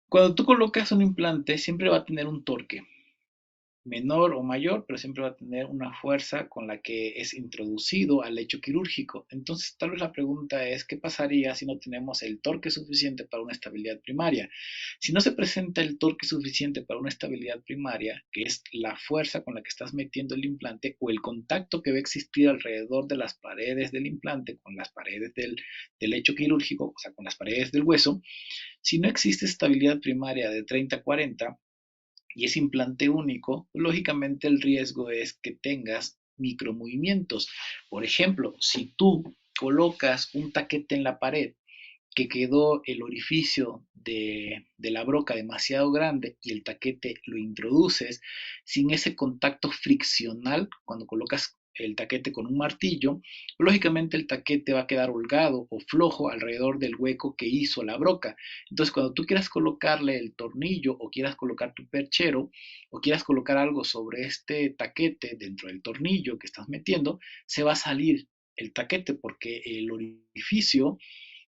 Cuando tú colocas un implante, siempre va a tener un torque, menor o mayor, pero siempre va a tener una fuerza con la que es introducido al lecho quirúrgico. Entonces, tal vez la pregunta es, ¿qué pasaría si no tenemos el torque suficiente para una estabilidad primaria? Si no se presenta el torque suficiente para una estabilidad primaria, que es la fuerza con la que estás metiendo el implante o el contacto que va a existir alrededor de las paredes del implante con las paredes del lecho quirúrgico, o sea, con las paredes del hueso, si no existe estabilidad primaria de 30-40, y es implante único, lógicamente el riesgo es que tengas micromovimientos. Por ejemplo, si tú colocas un taquete en la pared que quedó el orificio de la broca demasiado grande y el taquete lo introduces sin ese contacto friccional cuando colocas el taquete con un martillo, lógicamente el taquete va a quedar holgado o flojo alrededor del hueco que hizo la broca. Entonces, cuando tú quieras colocarle el tornillo o quieras colocar tu perchero o quieras colocar algo sobre este taquete dentro del tornillo que estás metiendo, se va a salir el taquete porque el orificio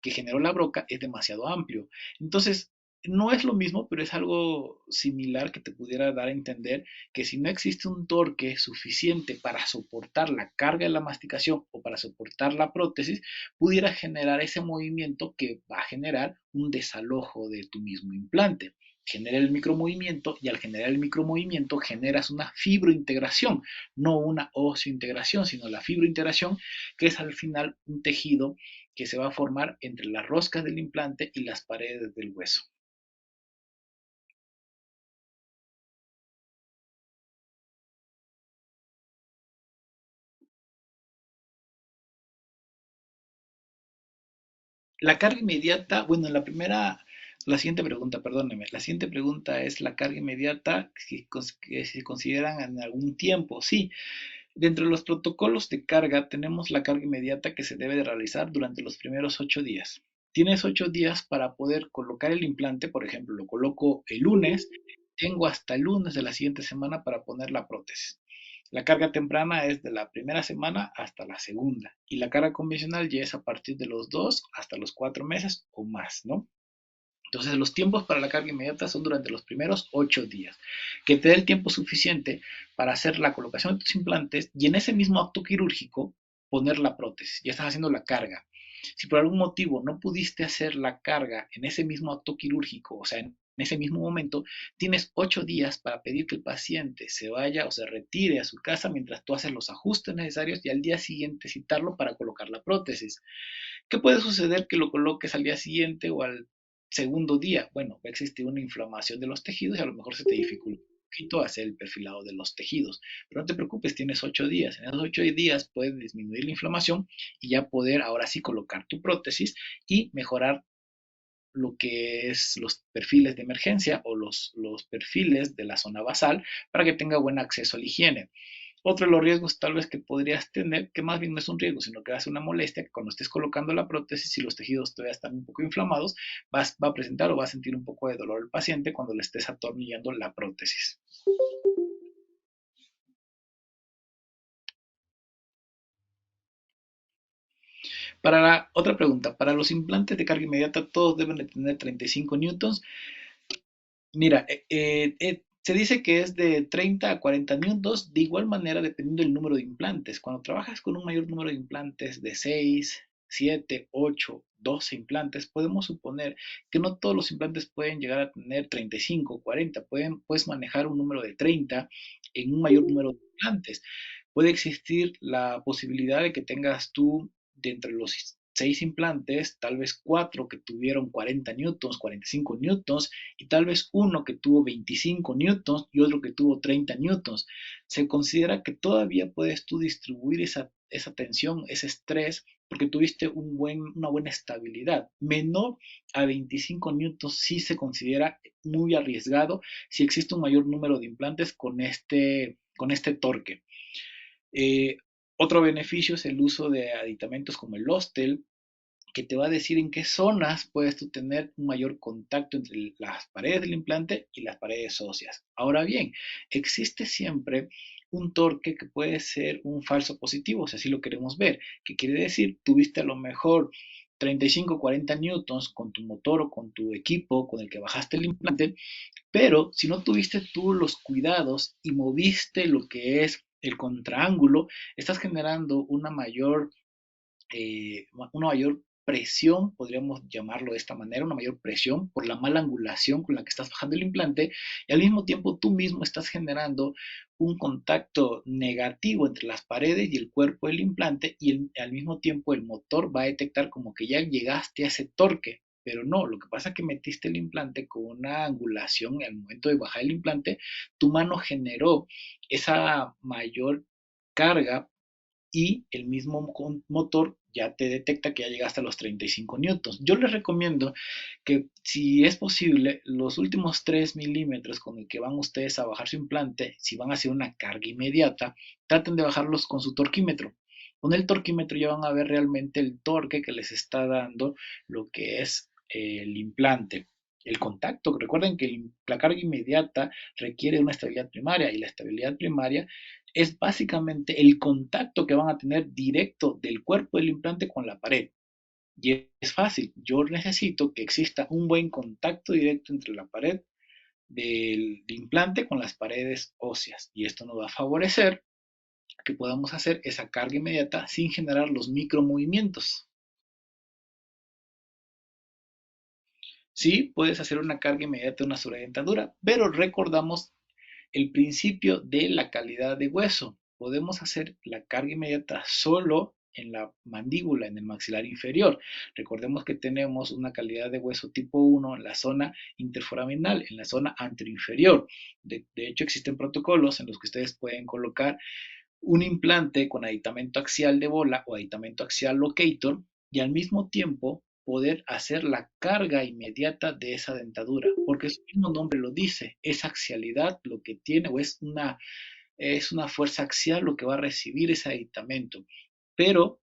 que generó la broca es demasiado amplio. Entonces, no es lo mismo, pero es algo similar que te pudiera dar a entender que si no existe un torque suficiente para soportar la carga de la masticación o para soportar la prótesis, pudiera generar ese movimiento que va a generar un desalojo de tu mismo implante. Genera el micromovimiento y al generar el micromovimiento generas una fibrointegración, no una oseointegración, sino la fibrointegración, que es al final un tejido que se va a formar entre las roscas del implante y las paredes del hueso. La carga inmediata, bueno, la siguiente pregunta, perdóneme, la siguiente pregunta es la carga inmediata que se consideran en algún tiempo. Sí, dentro de los protocolos de carga tenemos la carga inmediata que se debe de realizar durante los primeros 8 días. Tienes 8 días para poder colocar el implante, por ejemplo, lo coloco el lunes, tengo hasta el lunes de la siguiente semana para poner la prótesis. La carga temprana es de la primera semana hasta la segunda y la carga convencional ya es a partir de los 2 hasta los 4 meses o más, ¿no? Entonces, los tiempos para la carga inmediata son durante los primeros 8 días, que te dé el tiempo suficiente para hacer la colocación de tus implantes y en ese mismo acto quirúrgico poner la prótesis. Ya estás haciendo la carga. Si por algún motivo no pudiste hacer la carga en ese mismo acto quirúrgico, o sea, en ese mismo momento, tienes 8 días para pedir que el paciente se vaya o se retire a su casa mientras tú haces los ajustes necesarios y al día siguiente citarlo para colocar la prótesis. ¿Qué puede suceder que lo coloques al día siguiente o al segundo día? Bueno, va a existir una inflamación de los tejidos y a lo mejor se te dificulta un poquito hacer el perfilado de los tejidos. Pero no te preocupes, tienes 8 días. En esos 8 días puedes disminuir la inflamación y ya poder ahora sí colocar tu prótesis y mejorar lo que es los perfiles de emergencia o los perfiles de la zona basal para que tenga buen acceso a la higiene. Otro de los riesgos tal vez que podrías tener, que más bien no es un riesgo, sino que hace una molestia, que cuando estés colocando la prótesis y los tejidos todavía están un poco inflamados, va a presentar o va a sentir un poco de dolor el paciente cuando le estés atornillando la prótesis. Para la otra pregunta, para los implantes de carga inmediata todos deben de tener 35 newtons. Mira, se dice que es de 30 a 40 newtons, de igual manera dependiendo del número de implantes. Cuando trabajas con un mayor número de implantes de 6, 7, 8, 12 implantes, podemos suponer que no todos los implantes pueden llegar a tener 35, 40, puedes manejar un número de 30 en un mayor número de implantes. Puede existir la posibilidad de que tengas tú, de entre los 6 implantes, tal vez 4 que tuvieron 40 newtons, 45 newtons, y tal vez uno que tuvo 25 newtons y otro que tuvo 30 newtons. Se considera que todavía puedes tú distribuir esa tensión, ese estrés, porque tuviste una buena estabilidad. Menor a 25 newtons sí se considera muy arriesgado si existe un mayor número de implantes con este torque. Eh, Otro beneficio es el uso de aditamentos como el Ostel, que te va a decir en qué zonas puedes tú tener un mayor contacto entre las paredes del implante y las paredes óseas. Ahora bien, existe siempre un torque que puede ser un falso positivo, si así lo queremos ver, que quiere decir, tuviste a lo mejor 35-40 newtons con tu motor o con tu equipo con el que bajaste el implante, pero si no tuviste tú los cuidados y moviste lo que es el contraángulo, estás generando una mayor presión, podríamos llamarlo de esta manera, una mayor presión por la mala angulación con la que estás bajando el implante, y al mismo tiempo tú mismo estás generando un contacto negativo entre las paredes y el cuerpo del implante, y al mismo tiempo el motor va a detectar como que ya llegaste a ese torque. Pero no, lo que pasa es que metiste el implante con una angulación al momento de bajar el implante, tu mano generó esa mayor carga y el mismo motor ya te detecta que ya llegaste a los 35 newtons. Yo les recomiendo que si es posible, los últimos 3 milímetros con el que van ustedes a bajar su implante, si van a hacer una carga inmediata, traten de bajarlos con su torquímetro. Con el torquímetro ya van a ver realmente el torque que les está dando lo que es el implante. El contacto, recuerden que la carga inmediata requiere una estabilidad primaria y la estabilidad primaria es básicamente el contacto que van a tener directo del cuerpo del implante con la pared. Y es fácil, yo necesito que exista un buen contacto directo entre la pared del implante con las paredes óseas. Y esto nos va a favorecer que podamos hacer esa carga inmediata sin generar los micromovimientos. Sí, puedes hacer una carga inmediata de una sobredentadura, pero recordamos el principio de la calidad de hueso. Podemos hacer la carga inmediata solo en la mandíbula, en el maxilar inferior. Recordemos que tenemos una calidad de hueso tipo 1 en la zona interforaminal, en la zona anteroinferior. De hecho, existen protocolos en los que ustedes pueden colocar un implante con aditamento axial de bola o aditamento axial locator y al mismo tiempo poder hacer la carga inmediata de esa dentadura, porque su mismo nombre lo dice, es axialidad lo que tiene o es una fuerza axial lo que va a recibir ese aditamento. Pero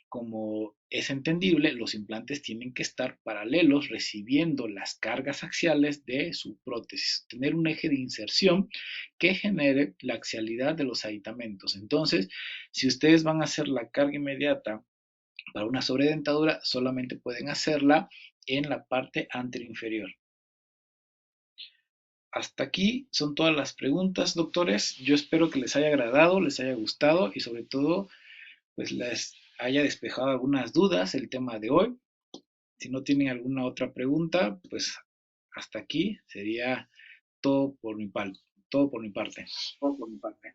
como es entendible, los implantes tienen que estar paralelos recibiendo las cargas axiales de su prótesis, tener un eje de inserción que genere la axialidad de los aditamentos. Entonces, si ustedes van a hacer la carga inmediata para una sobredentadura, solamente pueden hacerla en la parte anteroinferior. Hasta aquí son todas las preguntas, doctores. Yo espero que les haya agradado, les haya gustado y sobre todo pues les haya despejado algunas dudas el tema de hoy. Si no tienen alguna otra pregunta, pues hasta aquí sería todo por mi, todo por mi parte. Todo por mi parte.